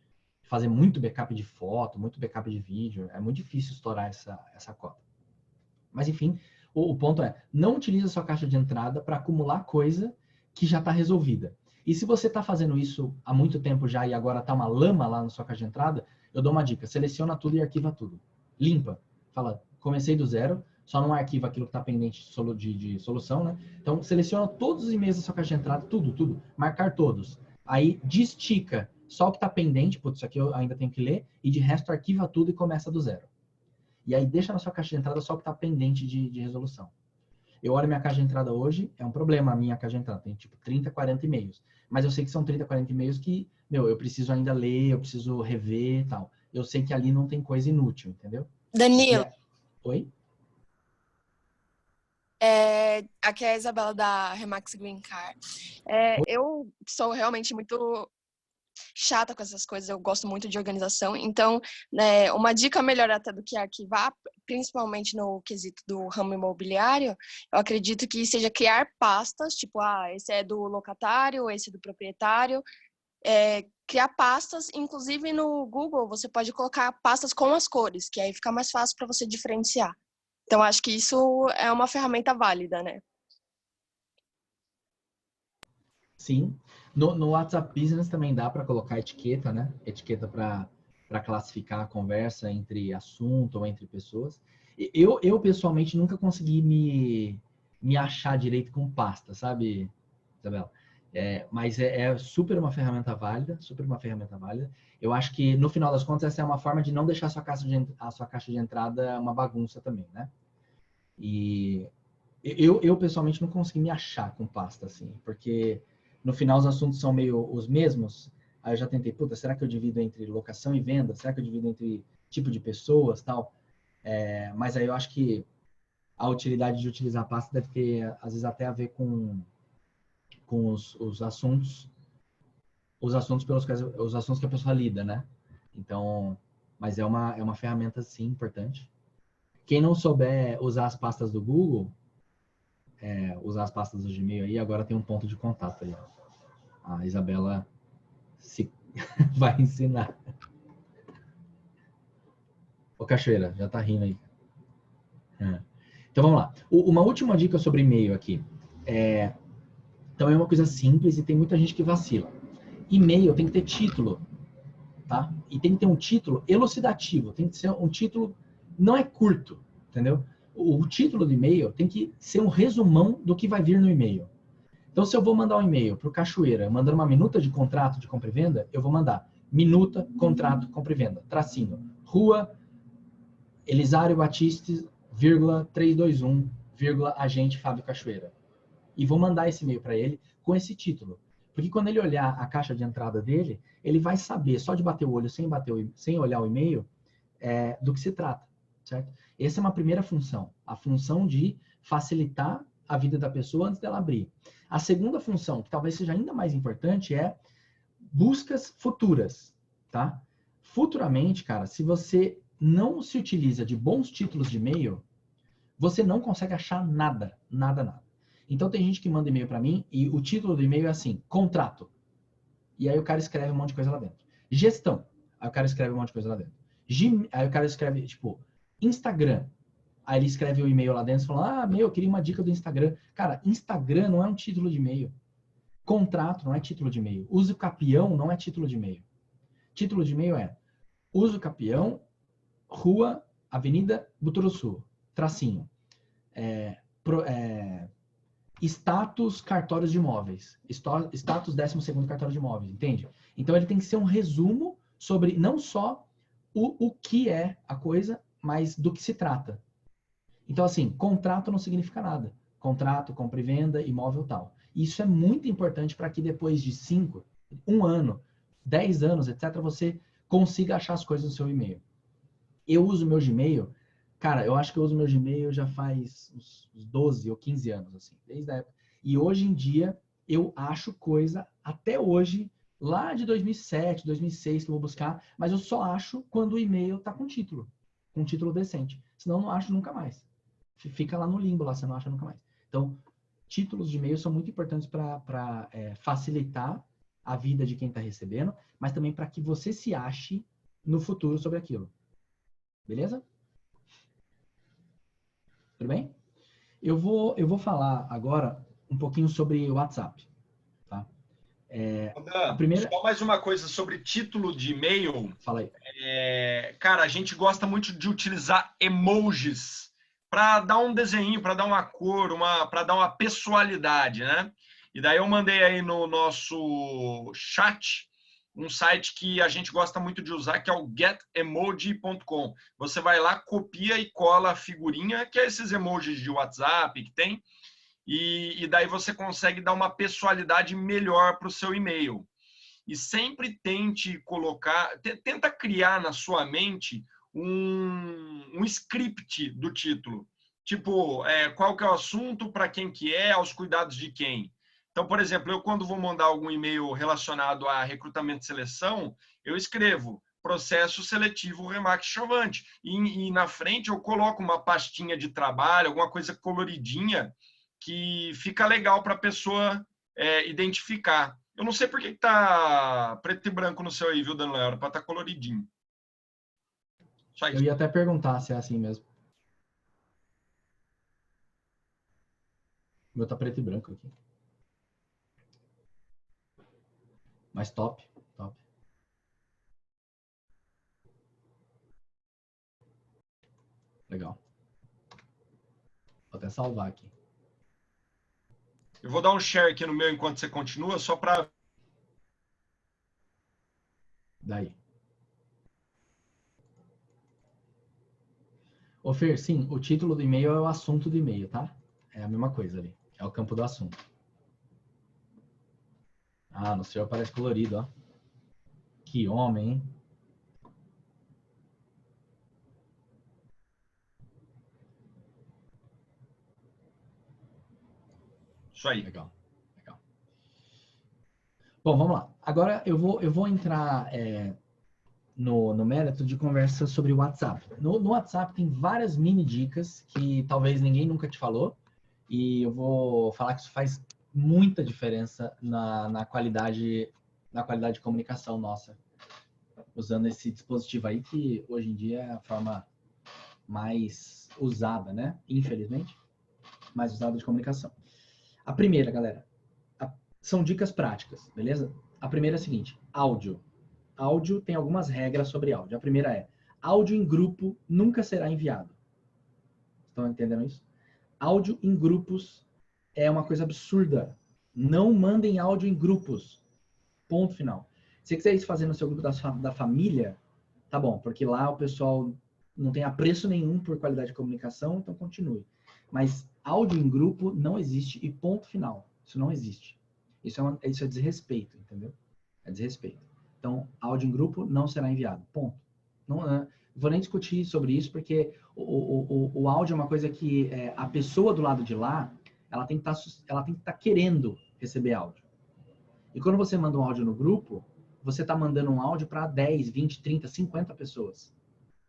fazer muito backup de foto, muito backup de vídeo. É muito difícil estourar essa cota. Mas, enfim, o ponto é, não utilize a sua caixa de entrada para acumular coisa que já está resolvida. E se você está fazendo isso há muito tempo já e agora está uma lama lá na sua caixa de entrada, eu dou uma dica, seleciona tudo e arquiva tudo. Limpa. Fala, comecei do zero, só não arquiva aquilo que está pendente de solução, né? Então, seleciona todos os e-mails da sua caixa de entrada, tudo, marcar todos. Aí, destica só o que está pendente, putz, isso aqui eu ainda tenho que ler, e de resto arquiva tudo e começa do zero. E aí, deixa na sua caixa de entrada só o que está pendente de resolução. Eu olho minha caixa de entrada hoje, é um problema a minha caixa de entrada, tem tipo 30, 40 e-mails. Mas eu sei que são 30, 40 e-mails que, eu preciso ainda ler, eu preciso rever e tal. Eu sei que ali não tem coisa inútil, entendeu? Danilo. Oi? Aqui é a Isabela da Remax Green Card. Eu sou realmente muito chata com essas coisas, eu gosto muito de organização, então uma dica melhor até do que arquivar, principalmente no quesito do ramo imobiliário, eu acredito que seja criar pastas, tipo, esse é do locatário, esse é do proprietário, criar pastas, inclusive no Google você pode colocar pastas com as cores, que aí fica mais fácil para você diferenciar. Então acho que isso é uma ferramenta válida, né? Sim. No WhatsApp Business também dá para colocar etiqueta, né? Etiqueta para classificar a conversa entre assunto ou entre pessoas. Eu pessoalmente nunca consegui me achar direito com pasta, sabe, Isabela? Mas é super uma ferramenta válida, super uma ferramenta válida. Eu acho que, no final das contas, essa é uma forma de não deixar a sua caixa de entrada uma bagunça também, né? E eu pessoalmente não consegui me achar com pasta, assim, porque no final os assuntos são meio os mesmos. Aí eu já tentei, puta, será que eu divido entre locação e venda? Será que eu divido entre tipo de pessoas, tal? Mas aí eu acho que a utilidade de utilizar a pasta deve ter, às vezes, até a ver com os assuntos pelos quais os assuntos que a pessoa lida, né? Então, mas é uma ferramenta, sim, importante. Quem não souber usar as pastas do Google, usar as pastas do Gmail aí, agora tem um ponto de contato aí. A Isabela vai ensinar. Ô, Cachoeira, já tá rindo aí. Então vamos lá. Uma última dica sobre e-mail aqui. Então é uma coisa simples e tem muita gente que vacila. E-mail tem que ter título, tá? E tem que ter um título elucidativo. Tem que ser um título, não é curto, entendeu? O título do e-mail tem que ser um resumão do que vai vir no e-mail. Então, se eu vou mandar um e-mail para o Cachoeira, mandando uma minuta de contrato de compra e venda, eu vou mandar minuta, contrato, compra e venda, tracinho, Rua Elisário Batista, 321, agente Fábio Cachoeira. E vou mandar esse e-mail para ele com esse título. Porque quando ele olhar a caixa de entrada dele, ele vai saber, só de bater o olho, sem olhar o e-mail, do que se trata, certo? Essa é uma primeira função, a função de facilitar a vida da pessoa antes dela abrir. A segunda função, que talvez seja ainda mais importante, é buscas futuras, tá? Futuramente, cara, se você não se utiliza de bons títulos de e-mail, você não consegue achar nada. Então tem gente que manda e-mail para mim e o título do e-mail é assim, contrato. E aí o cara escreve um monte de coisa lá dentro. Gestão. Aí o cara escreve um monte de coisa lá dentro. Aí o cara escreve, tipo, Instagram. Aí ele escreve o e-mail lá dentro e fala, eu queria uma dica do Instagram. Cara, Instagram não é um título de e-mail. Contrato não é título de e-mail. Uso capião não é título de e-mail. Título de e-mail é uso capião, Rua, Avenida Buturuçu, tracinho. Status cartórios de imóveis. Status 12º cartório de imóveis, entende? Então ele tem que ser um resumo sobre não só o que é a coisa, mas do que se trata. Então, assim, contrato não significa nada. Contrato, compra e venda, imóvel tal. Isso é muito importante para que depois de 5, 1 ano, 10 anos, etc., você consiga achar as coisas no seu e-mail. Eu uso meu Gmail, cara, eu acho que eu uso meu Gmail já faz uns 12 ou 15 anos, assim, desde a época. E hoje em dia, eu acho coisa, até hoje, lá de 2007, 2006, que eu vou buscar, mas eu só acho quando o e-mail tá com título decente. Senão eu não acho nunca mais. Fica lá no limbo, lá você não acha nunca mais. Então, títulos de e-mail são muito importantes para facilitar a vida de quem está recebendo, mas também para que você se ache no futuro sobre aquilo. Beleza? Tudo bem? Eu vou falar agora um pouquinho sobre o WhatsApp. Tá? Só mais uma coisa sobre título de e-mail. Fala aí. Cara, a gente gosta muito de utilizar emojis para dar um desenho, para dar uma cor, para dar uma pessoalidade, né? E daí eu mandei aí no nosso chat um site que a gente gosta muito de usar, que é o getemoji.com. Você vai lá, copia e cola a figurinha, que é esses emojis de WhatsApp que tem, e daí você consegue dar uma pessoalidade melhor para o seu e-mail. E sempre tenta criar na sua mente um script do título. Tipo, qual que é o assunto, para quem que é, aos cuidados de quem. Então, por exemplo, eu quando vou mandar algum e-mail relacionado a recrutamento e seleção, eu escrevo processo seletivo Remax Chavante. E na frente eu coloco uma pastinha de trabalho, alguma coisa coloridinha, que fica legal para a pessoa identificar. Eu não sei por que tá preto e branco no seu aí, viu, Daniel? Era para estar coloridinho. Só isso. Eu ia até perguntar se é assim mesmo. O meu tá preto e branco aqui. Mas top. Legal. Vou até salvar aqui. Eu vou dar um share aqui no meu enquanto você continua, só para... Daí. Ô Fer, sim, o título do e-mail é o assunto do e-mail, tá? É a mesma coisa ali. É o campo do assunto. Ah, no seu aparece colorido, ó. Que homem, hein? Isso aí. Legal. Bom, vamos lá. Agora eu vou entrar no mérito de conversa sobre o WhatsApp. No WhatsApp tem várias mini dicas que talvez ninguém nunca te falou E eu vou falar que isso faz muita diferença na qualidade de comunicação nossa, usando esse dispositivo aí, que hoje em dia é a forma mais usada, né? Infelizmente, mais usada de comunicação. A primeira, galera, são dicas práticas, beleza? A primeira é a seguinte: áudio. Áudio tem algumas regras sobre áudio. A primeira é: áudio em grupo nunca será enviado. Estão entendendo isso? Áudio em grupos é uma coisa absurda. Não mandem áudio em grupos. Ponto final. Se você quiser isso fazer no seu grupo da família, tá bom, porque lá o pessoal não tem apreço nenhum por qualidade de comunicação, então continue. Mas áudio em grupo não existe e ponto final. Isso não existe. Isso é desrespeito, entendeu? É desrespeito. Então, áudio em grupo não será enviado. Ponto. Não vou nem discutir sobre isso, porque o áudio é uma coisa que a pessoa do lado de lá, ela tem que estar querendo receber áudio. E quando você manda um áudio no grupo, você está mandando um áudio para 10, 20, 30, 50 pessoas.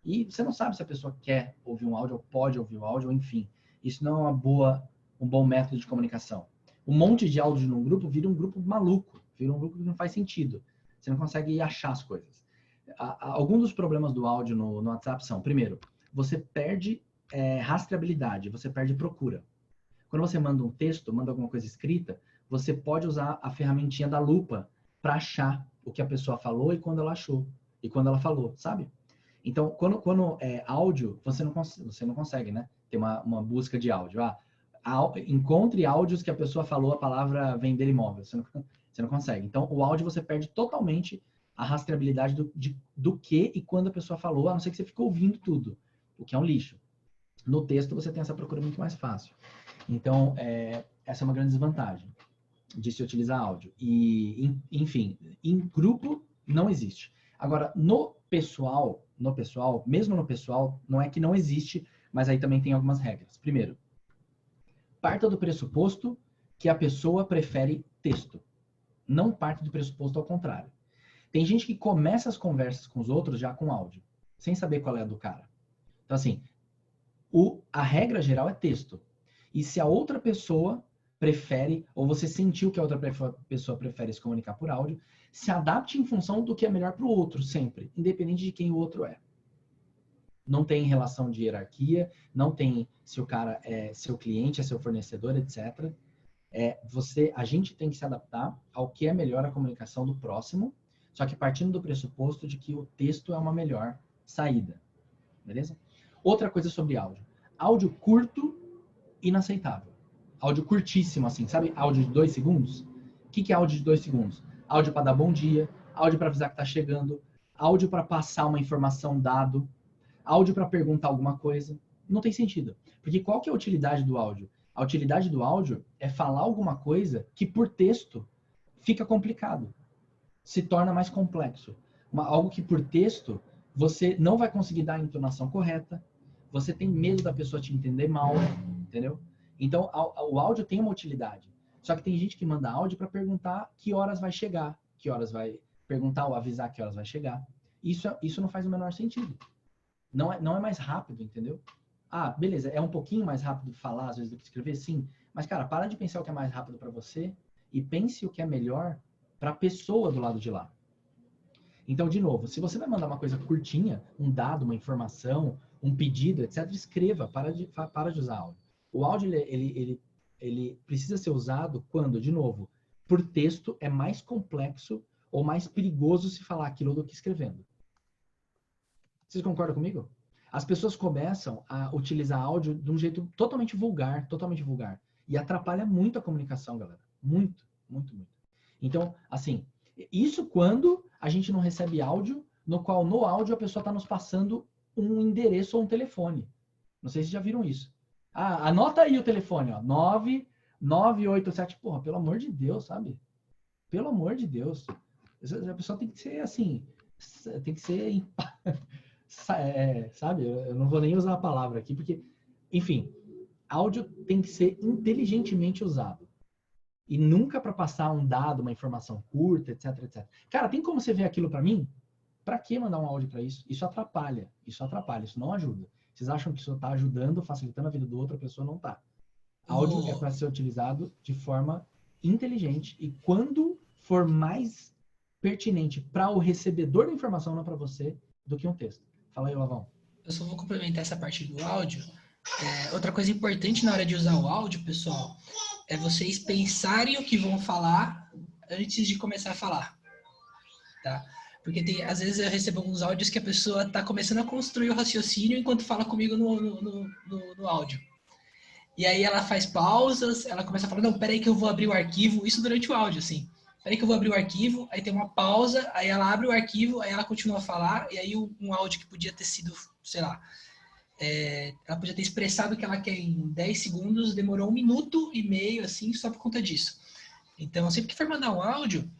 E você não sabe se a pessoa quer ouvir um áudio, ou pode ouvir o áudio, ou enfim. Isso não é um bom método de comunicação. Um monte de áudio num grupo vira um grupo maluco, vira um grupo que não faz sentido. Você não consegue achar as coisas. Alguns dos problemas do áudio no WhatsApp são: primeiro, você perde rastreabilidade, você perde procura. Quando você manda um texto, manda alguma coisa escrita, você pode usar a ferramentinha da lupa para achar o que a pessoa falou e quando ela achou, e quando ela falou, sabe? Então, quando é áudio, você não consegue, né? Ter uma busca de áudio. Encontre áudios que a pessoa falou a palavra vender imóvel. Você não consegue. Então, o áudio você perde totalmente a rastreabilidade do que e quando a pessoa falou, a não ser que você fique ouvindo tudo, o que é um lixo. No texto, você tem essa procura muito mais fácil. Então, essa é uma grande desvantagem de se utilizar áudio. E, enfim, em grupo não existe. Agora, no pessoal, mesmo no pessoal, não é que não existe, mas aí também tem algumas regras. Primeiro, parta do pressuposto que a pessoa prefere texto. Não parte do pressuposto ao contrário. Tem gente que começa as conversas com os outros já com áudio, sem saber qual é a do cara. Então, assim, a regra geral é texto. E se a outra pessoa prefere, ou você sentiu que a outra pessoa prefere se comunicar por áudio, se adapte em função do que é melhor para o outro, sempre, independente de quem o outro é. Não tem relação de hierarquia, não tem se o cara é seu cliente, é seu fornecedor, etc. A gente tem que se adaptar ao que é melhor a comunicação do próximo, só que partindo do pressuposto de que o texto é uma melhor saída. Beleza? Outra coisa sobre áudio. Áudio curto, inaceitável. Áudio curtíssimo, assim, sabe? Áudio de 2 segundos. O que é áudio de 2 segundos? Áudio para dar bom dia, áudio para avisar que tá chegando, áudio para passar uma informação dado, áudio para perguntar alguma coisa. Não tem sentido. Porque qual que é a utilidade do áudio? A utilidade do áudio é falar alguma coisa que por texto fica complicado. Se torna mais complexo. Algo que por texto você não vai conseguir dar a entonação correta, você tem medo da pessoa te entender mal, entendeu? Então, o áudio tem uma utilidade. Só que tem gente que manda áudio para perguntar que horas vai chegar, que horas vai perguntar ou avisar que horas vai chegar. Isso não faz o menor sentido. Não é mais rápido, entendeu? Beleza, é um pouquinho mais rápido falar às vezes do que escrever, sim. Mas, cara, para de pensar o que é mais rápido para você e pense o que é melhor para a pessoa do lado de lá. Então, de novo, se você vai mandar uma coisa curtinha, um dado, uma informação, um pedido, etc., escreva, para de usar áudio. O áudio, ele precisa ser usado quando, de novo, por texto é mais complexo ou mais perigoso se falar aquilo do que escrevendo. Vocês concordam comigo? As pessoas começam a utilizar áudio de um jeito totalmente vulgar. E atrapalha muito a comunicação, galera. Muito, muito, muito. Então, assim, isso quando a gente não recebe áudio, no qual no áudio a pessoa está nos passando um endereço ou um telefone. Não sei se já viram isso. Anota aí o telefone, ó. 9987. Porra, pelo amor de Deus, sabe? Pelo amor de Deus. A pessoa tem que ser assim, tem que ser... sabe? Eu não vou nem usar a palavra aqui, porque, enfim, áudio tem que ser inteligentemente usado. E nunca para passar um dado, uma informação curta, etc, etc. Cara, tem como você ver aquilo para mim? Para que mandar um áudio para isso? Isso atrapalha, isso não ajuda. Vocês acham que isso está ajudando, facilitando a vida do outro, a pessoa não está. Áudio é para ser utilizado de forma inteligente e quando for mais pertinente para o recebedor da informação, não para você, do que um texto. Fala aí, Lavão. Eu só vou complementar essa parte do áudio. Outra coisa importante na hora de usar o áudio, pessoal, é vocês pensarem o que vão falar antes de começar a falar. Tá? Porque às vezes eu recebo alguns áudios que a pessoa está começando a construir o raciocínio enquanto fala comigo no áudio. E aí ela faz pausas, ela começa a falar, não, peraí que eu vou abrir o arquivo, isso durante o áudio, assim. Peraí que eu vou abrir o arquivo, aí tem uma pausa, aí ela abre o arquivo, aí ela continua a falar, e aí um áudio que podia ter sido, sei lá, ela podia ter expressado o que ela quer em 10 segundos, demorou 1 minuto e meio, assim, só por conta disso. Então, sempre que for mandar um áudio,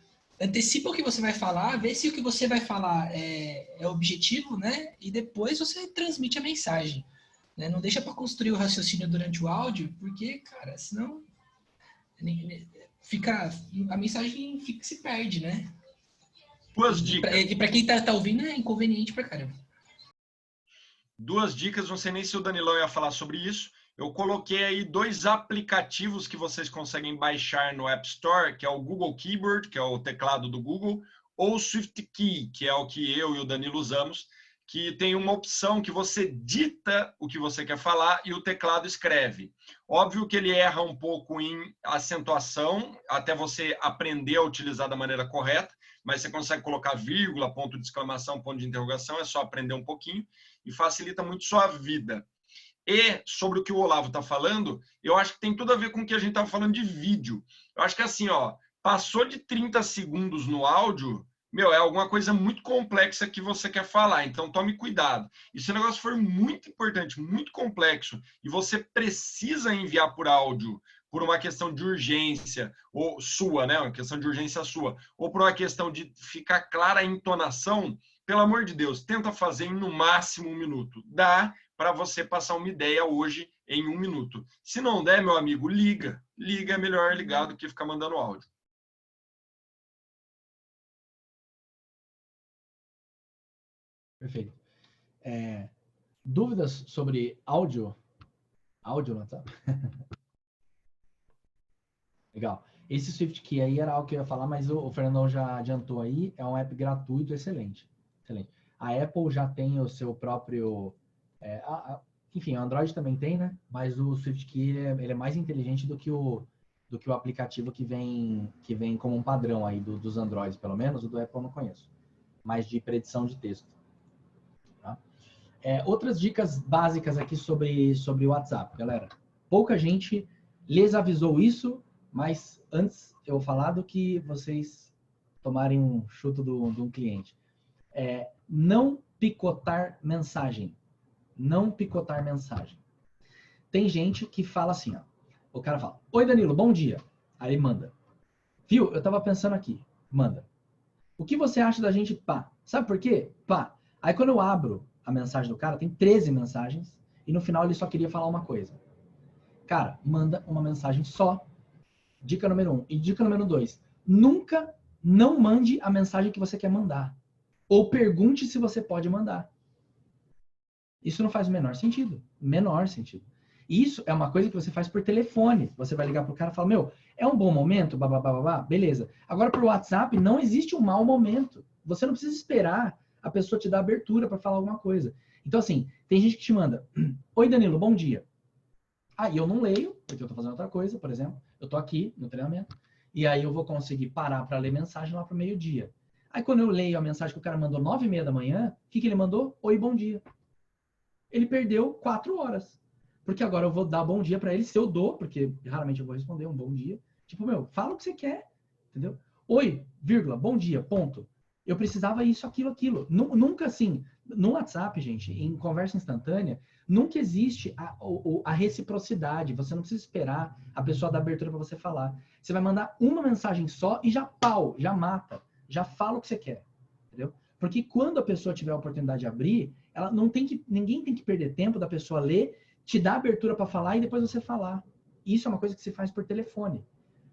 antecipa o que você vai falar, vê se o que você vai falar é objetivo, né? E depois você transmite a mensagem. Né? Não deixa para construir o raciocínio durante o áudio, porque, cara, senão a mensagem se perde, né? 2 dicas. E para quem tá ouvindo é inconveniente pra caramba. 2 dicas, não sei nem se o Danilão ia falar sobre isso. Eu coloquei aí 2 aplicativos que vocês conseguem baixar no App Store, que é o Google Keyboard, que é o teclado do Google, ou o SwiftKey, que é o que eu e o Danilo usamos, que tem uma opção que você dita o que você quer falar e o teclado escreve. Óbvio que ele erra um pouco em acentuação, até você aprender a utilizar da maneira correta, mas você consegue colocar vírgula, ponto de exclamação, ponto de interrogação, é só aprender um pouquinho e facilita muito sua vida. E sobre o que o Olavo está falando, eu acho que tem tudo a ver com o que a gente estava falando de vídeo. Eu acho que assim, ó, passou de 30 segundos no áudio, é alguma coisa muito complexa que você quer falar, então tome cuidado. E se o negócio for muito importante, muito complexo, e você precisa enviar por áudio, por uma questão de urgência, ou sua, né? Uma questão de urgência sua, ou por uma questão de ficar clara a entonação, pelo amor de Deus, tenta fazer em no máximo 1 minuto. Dá para você passar uma ideia hoje em 1 minuto. Se não der, meu amigo, liga. Liga é melhor ligar do que ficar mandando áudio. Perfeito. Dúvidas sobre áudio? Áudio no WhatsApp? Legal. Esse SwiftKey aí era algo que eu ia falar, mas o Fernandão já adiantou aí. É um app gratuito, excelente. Excelente. A Apple já tem o seu próprio... enfim, o Android também tem, né? Mas o SwiftKey ele é mais inteligente do que o aplicativo que vem como um padrão aí dos Androids, pelo menos. O do Apple eu não conheço. Mas de predição de texto. Tá? Outras dicas básicas aqui sobre o WhatsApp, galera. Pouca gente lhes avisou isso, mas antes eu vou falar do que vocês tomarem um chuto de um cliente. Não picotar mensagem. Não picotar mensagem. Tem gente que fala assim, ó. O cara fala, oi Danilo, bom dia. Aí manda. Viu, eu tava pensando aqui. Manda. O que você acha da gente pá? Sabe por quê? Pá. Aí quando eu abro a mensagem do cara, tem 13 mensagens e no final ele só queria falar uma coisa. Cara, manda uma mensagem só. Dica número 1. E dica número 2. Nunca não mande a mensagem que você quer mandar. Ou pergunte se você pode mandar. Isso não faz o menor sentido. Menor sentido. Isso é uma coisa que você faz por telefone. Você vai ligar pro cara e falar, é um bom momento? Babá, beleza. Agora, pro WhatsApp, não existe um mau momento. Você não precisa esperar a pessoa te dar abertura para falar alguma coisa. Então, assim, tem gente que te manda, oi Danilo, bom dia. Aí eu não leio, porque eu tô fazendo outra coisa, por exemplo. Eu tô aqui no treinamento. E aí eu vou conseguir parar para ler mensagem lá pro meio-dia. Aí quando eu leio a mensagem que o cara mandou 9h30 da manhã, o que ele mandou? Oi, bom dia. Ele perdeu 4 horas. Porque agora eu vou dar bom dia para ele, se eu dou, porque raramente eu vou responder um bom dia. Tipo, fala o que você quer, entendeu? Oi, vírgula, bom dia, ponto. Eu precisava isso, aquilo. Nunca assim, no WhatsApp, gente, em conversa instantânea, nunca existe a reciprocidade. Você não precisa esperar a pessoa dar abertura para você falar. Você vai mandar uma mensagem só e já já mata, já fala o que você quer, entendeu? Porque quando a pessoa tiver a oportunidade de abrir, ninguém tem que perder tempo da pessoa ler, te dar abertura para falar e depois você falar. Isso é uma coisa que se faz por telefone.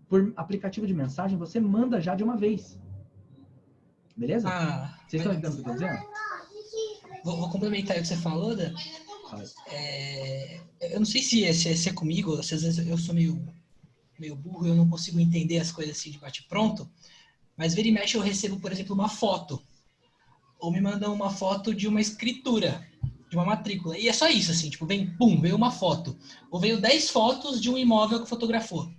Por aplicativo de mensagem, você manda já de uma vez. Beleza? Vocês estão entendendo o que eu estou dizendo? Vou complementar o que você falou, Dan. Eu não sei se é comigo, às vezes eu sou meio burro, eu não consigo entender as coisas assim de bate-pronto, mas vira e mexe eu recebo, por exemplo, uma foto. Ou me mandam uma foto de uma escritura, de uma matrícula. E é só isso, assim, tipo, veio uma foto. Ou veio 10 fotos de um imóvel que fotografou.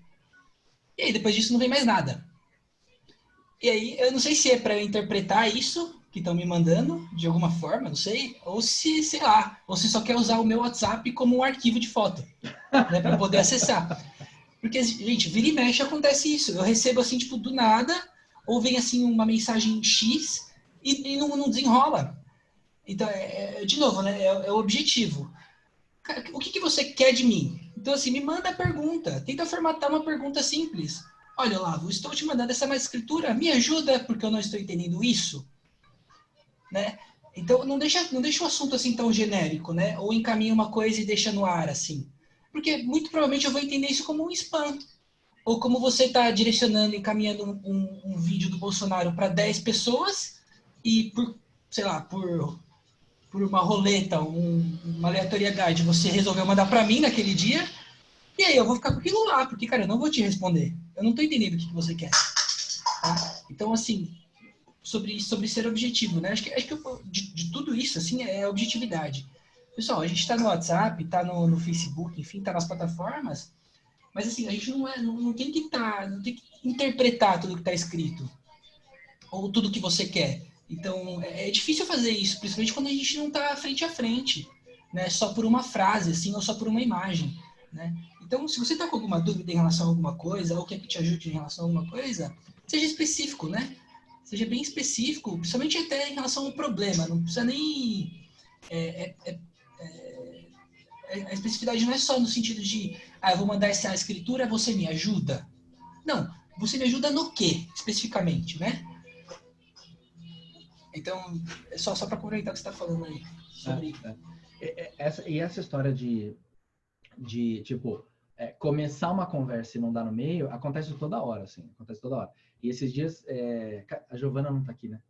E aí, depois disso, não vem mais nada. E aí, eu não sei se é para eu interpretar isso que estão me mandando, de alguma forma, não sei, ou se, sei lá, ou se só quer usar o meu WhatsApp como um arquivo de foto, né, para poder acessar. Porque, gente, vira e mexe acontece isso. Eu recebo, assim, tipo, do nada, ou vem, assim, uma mensagem X e não desenrola. Então, de novo, né, é o objetivo. Cara, o que você quer de mim? Então, assim, me manda a pergunta. Tenta formatar uma pergunta simples. Olha, Olavo, estou te mandando essa mais escritura. Me ajuda porque eu não estou entendendo isso. Né? Então, não deixa o assunto assim tão genérico, né? Ou encaminha uma coisa e deixa no ar, assim. Porque, muito provavelmente, eu vou entender isso como um spam. Ou como você está direcionando, encaminhando um vídeo do Bolsonaro para 10 pessoas e por, sei lá, por uma roleta, uma aleatoriedade, você resolveu mandar para mim naquele dia, e aí eu vou ficar com aquilo lá, porque, cara, eu não vou te responder. Eu não estou entendendo o que você quer. Tá? Então, assim, sobre ser objetivo, né? Acho que de tudo isso, assim, é objetividade. Pessoal, a gente está no WhatsApp, está no Facebook, enfim, está nas plataformas, mas, assim, a gente não tem que interpretar tudo que está escrito, ou tudo que você quer. Então, é difícil fazer isso, principalmente quando a gente não está frente a frente, né? Só por uma frase, assim, ou só por uma imagem, né? Então, se você está com alguma dúvida em relação a alguma coisa, ou quer que te ajude em relação a alguma coisa, seja específico, né? Seja bem específico, principalmente até em relação ao problema. Não precisa nem... a especificidade não é só no sentido de eu vou mandar essa escritura, você me ajuda. Não, você me ajuda no quê, especificamente, né? Então, é só para complementar o que você está falando aí. Sobre... Essa história de tipo, começar uma conversa e não dar no meio, acontece toda hora, assim. Acontece toda hora. E esses dias, a Giovana não está aqui, né?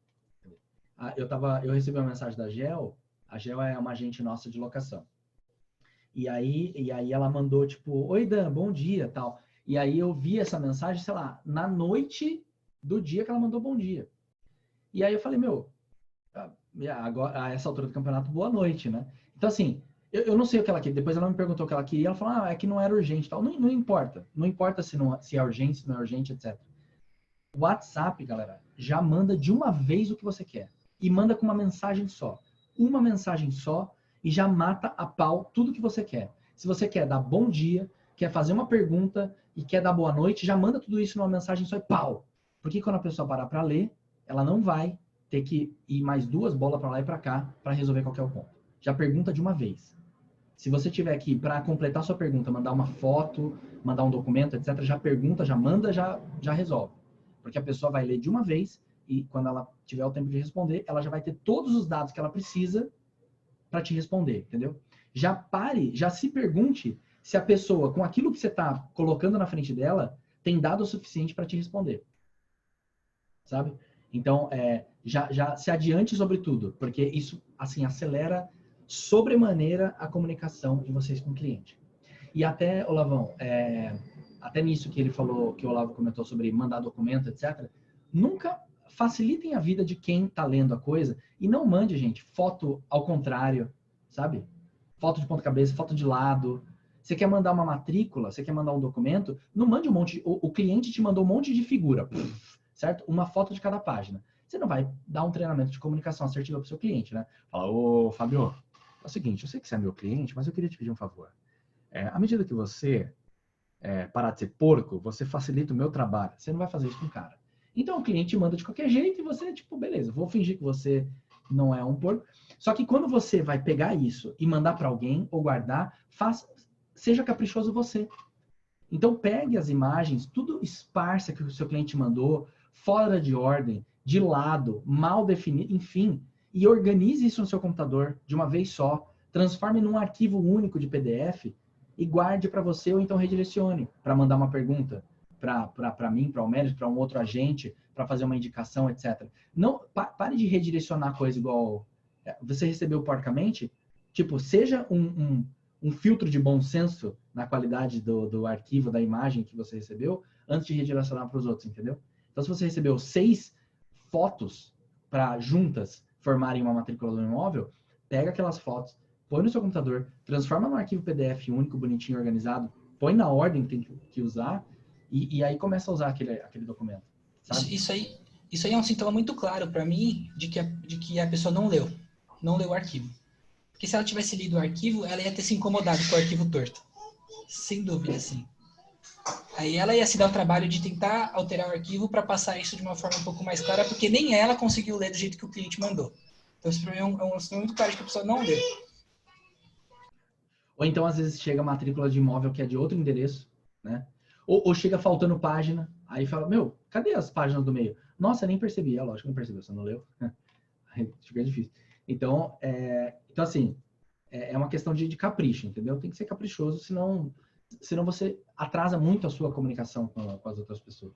Eu recebi uma mensagem da Gel. A Gel é uma agente nossa de locação. E aí ela mandou, tipo, oi, Dan, bom dia, tal. E aí eu vi essa mensagem, sei lá, na noite do dia que ela mandou bom dia. E aí eu falei, agora, a essa altura do campeonato, boa noite, né? Então, assim, eu não sei o que ela queria. Depois ela me perguntou o que ela queria. Ela falou, é que não era urgente, tal. Não importa. Não importa se é urgente, se não é urgente, etc. O WhatsApp, galera, já manda de uma vez o que você quer. E manda com uma mensagem só. Uma mensagem só e já mata a pau tudo que você quer. Se você quer dar bom dia, quer fazer uma pergunta e quer dar boa noite, já manda tudo isso numa mensagem só e pau. Porque quando a pessoa parar para ler, ela não vai ter que ir mais 2 bolas para lá e para cá para resolver qualquer ponto. Já pergunta de uma vez. Se você tiver aqui para completar sua pergunta, mandar uma foto, mandar um documento, etc., já pergunta, já manda, já resolve. Porque a pessoa vai ler de uma vez e quando ela tiver o tempo de responder, ela já vai ter todos os dados que ela precisa para te responder, entendeu? Já se pergunte se a pessoa, com aquilo que você está colocando na frente dela, tem dado o suficiente para te responder. Sabe? Então, já se adiante sobre tudo, porque isso, assim, acelera sobremaneira a comunicação de vocês com o cliente. E até, Olavão, até nisso que ele falou, que o Olavo comentou sobre mandar documento, etc., nunca facilitem a vida de quem está lendo a coisa e não mande, gente, foto ao contrário, sabe? Foto de ponta cabeça, foto de lado. Você quer mandar uma matrícula, você quer mandar um documento, não mande um monte... O cliente te mandou um monte de figura, certo? Uma foto de cada página. Você não vai dar um treinamento de comunicação assertiva para o seu cliente, né? Fala, ô, Fábio, é o seguinte, eu sei que você é meu cliente, mas eu queria te pedir um favor. À medida que você parar de ser porco, você facilita o meu trabalho. Você não vai fazer isso com o cara. Então o cliente manda de qualquer jeito e você, tipo, beleza, vou fingir que você não é um porco. Só que quando você vai pegar isso e mandar para alguém ou guardar, seja caprichoso você. Então pegue as imagens, tudo esparsa que o seu cliente mandou, fora de ordem, de lado, mal definido, enfim, e organize isso no seu computador de uma vez só, transforme num arquivo único de PDF e guarde para você ou então redirecione para mandar uma pergunta para mim, para o manager, para um outro agente, para fazer uma indicação, etc. Não, pare de redirecionar coisa igual... Você recebeu porcamente? Tipo, seja um filtro de bom senso na qualidade do arquivo, da imagem que você recebeu, antes de redirecionar para os outros, entendeu? Então, se você recebeu 6 fotos para juntas formarem uma matrícula do imóvel, pega aquelas fotos, põe no seu computador, transforma num arquivo PDF único, bonitinho, organizado, põe na ordem que tem que usar, e aí começa a usar aquele documento, sabe? Isso aí é um sintoma muito claro para mim de que a pessoa não leu o arquivo. Porque se ela tivesse lido o arquivo, ela ia ter se incomodado com o arquivo torto. Sem dúvida, sim. Aí ela ia se dar o trabalho de tentar alterar o arquivo para passar isso de uma forma um pouco mais clara, porque nem ela conseguiu ler do jeito que o cliente mandou. Então, isso para mim é um sintoma muito claro de que a pessoa não leu. Ou então, às vezes, chega a matrícula de imóvel que é de outro endereço, né? Ou chega faltando página, aí fala, meu, cadê as páginas do meio? Nossa, nem percebi. É lógico que não percebeu, você não leu. Aí fica difícil. Então, assim, é uma questão de capricho, entendeu? Tem que ser caprichoso, senão você atrasa muito a sua comunicação com as outras pessoas.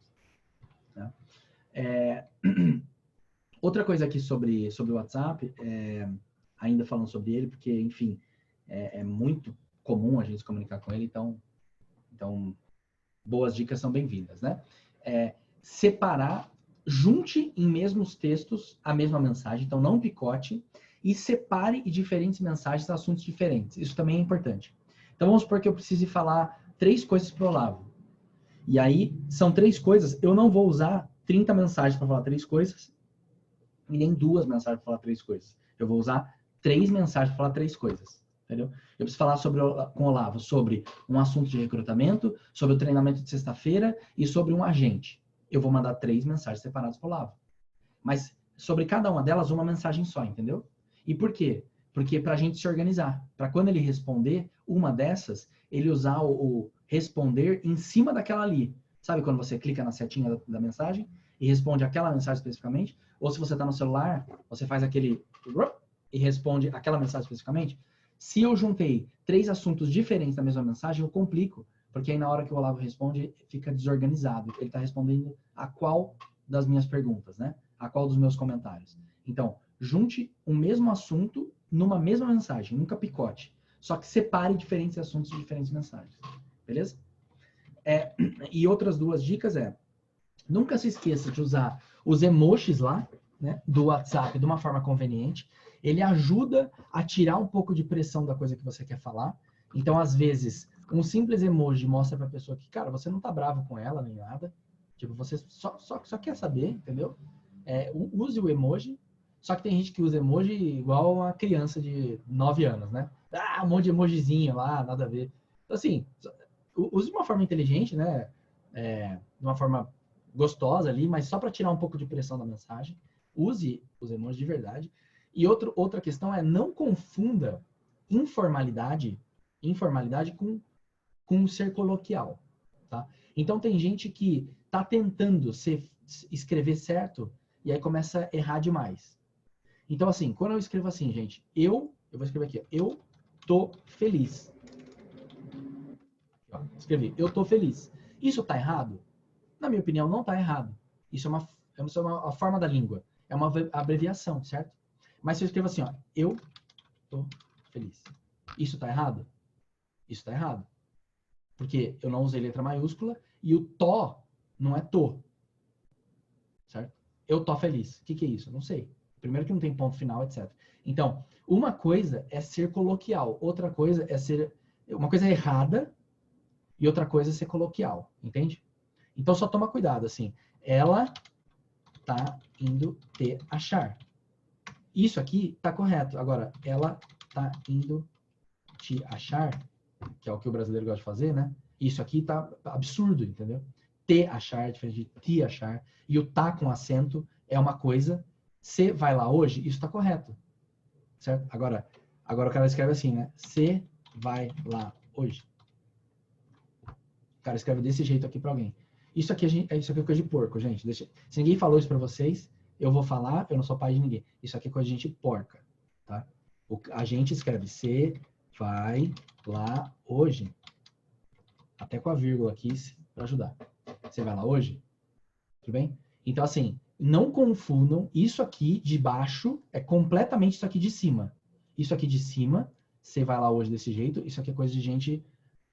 Né? Outra coisa aqui sobre o WhatsApp, ainda falando sobre ele, porque, enfim, é muito comum a gente se comunicar com ele, então boas dicas são bem-vindas, né? Separar, junte em mesmos textos a mesma mensagem, então não picote, e separe em diferentes mensagens assuntos diferentes. Isso também é importante. Então vamos supor que eu precise falar 3 coisas para o Olavo. E aí, são 3 coisas, eu não vou usar 30 mensagens para falar 3 coisas, e nem 2 mensagens para falar 3 coisas. Eu vou usar 3 mensagens para falar 3 coisas. Entendeu? Eu preciso falar com o Olavo sobre um assunto de recrutamento, sobre o treinamento de sexta-feira e sobre um agente. Eu vou mandar 3 mensagens separadas para o Olavo. Mas sobre cada uma delas, uma mensagem só, entendeu? E por quê? Porque para a gente se organizar. Para quando ele responder uma dessas, ele usar o responder em cima daquela ali. Sabe quando você clica na setinha da mensagem e responde aquela mensagem especificamente? Ou se você está no celular, você faz aquele e responde aquela mensagem especificamente? Se eu juntei 3 assuntos diferentes na mesma mensagem, eu complico. Porque aí na hora que o Olavo responde, fica desorganizado. Ele está respondendo a qual das minhas perguntas, né? A qual dos meus comentários. Então, junte o mesmo assunto numa mesma mensagem, nunca picote. Só que separe diferentes assuntos de diferentes mensagens. Beleza? E outras 2 dicas nunca se esqueça de usar os emojis lá, né, do WhatsApp de uma forma conveniente. Ele ajuda a tirar um pouco de pressão da coisa que você quer falar. Então, às vezes, um simples emoji mostra para a pessoa que, cara, você não tá bravo com ela nem nada. Tipo, você só quer saber, entendeu? Use o emoji. Só que tem gente que usa emoji igual uma criança de 9 anos, né? Um monte de emojizinho lá, nada a ver. Então, assim, use de uma forma inteligente, né? De uma forma gostosa ali, mas só para tirar um pouco de pressão da mensagem. Use os emojis de verdade. E outra questão não confunda informalidade com ser coloquial, tá? Então tem gente que tá tentando escrever certo e aí começa a errar demais. Então assim, quando eu escrevo assim, gente, eu vou escrever aqui, eu tô feliz. Escrevi, eu tô feliz. Isso tá errado? Na minha opinião, não tá errado. Isso é uma forma da língua. É uma abreviação, certo? Mas se eu escrevo assim, ó, eu tô feliz. Isso tá errado? Isso tá errado. Porque eu não usei letra maiúscula e o tó não é tô. Certo? Eu tô feliz. O que é isso? Eu não sei. Primeiro que não tem ponto final, etc. Então, uma coisa é ser coloquial. Outra coisa é ser... Uma coisa é errada e outra coisa é ser coloquial. Entende? Então, só toma cuidado, assim. Ela tá indo te achar. Isso aqui tá correto. Agora, ela tá indo te achar, que é o que o brasileiro gosta de fazer, né? Isso aqui tá absurdo, entendeu? Te achar é diferente de te achar. E o tá com acento é uma coisa. Você vai lá hoje, isso tá correto. Certo? Agora o cara escreve assim, né? Você vai lá hoje. O cara escreve desse jeito aqui pra alguém. Isso aqui é coisa de porco, gente. Se ninguém falou isso pra vocês, eu vou falar, eu não sou pai de ninguém. Isso aqui é coisa de gente porca, tá? A gente escreve, você vai lá hoje. Até com a vírgula aqui para ajudar. Você vai lá hoje? Tudo bem? Então, assim, não confundam. Isso aqui de baixo é completamente isso aqui de cima. Isso aqui de cima você vai lá hoje desse jeito, isso aqui é coisa de gente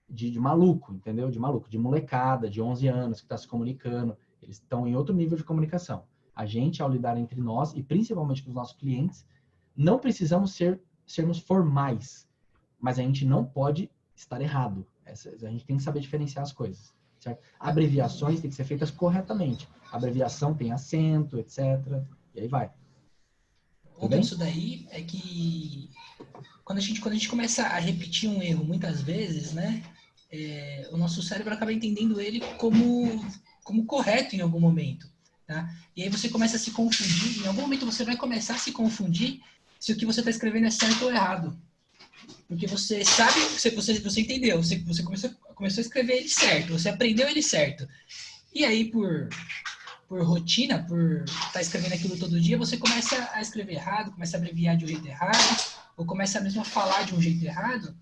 de maluco, entendeu? De maluco, de molecada, de 11 anos, que está se comunicando. Eles estão em outro nível de comunicação. A gente, ao lidar entre nós, e principalmente com os nossos clientes, não precisamos sermos formais, mas a gente não pode estar errado. A gente tem que saber diferenciar as coisas, certo? Abreviações têm que ser feitas corretamente. Abreviação tem acento, etc. E aí vai. O ponto disso daí é que quando a gente começa a repetir um erro muitas vezes, né, o nosso cérebro acaba entendendo ele como correto em algum momento, tá? E aí você começa a se confundir, em algum momento você vai começar a se confundir se o que você está escrevendo é certo ou errado. Porque você sabe, você entendeu, você começou a escrever ele certo, você aprendeu ele certo. E aí, por rotina, por estar escrevendo aquilo todo dia, você começa a escrever errado, começa a abreviar de um jeito errado, ou começa mesmo a falar de um jeito errado.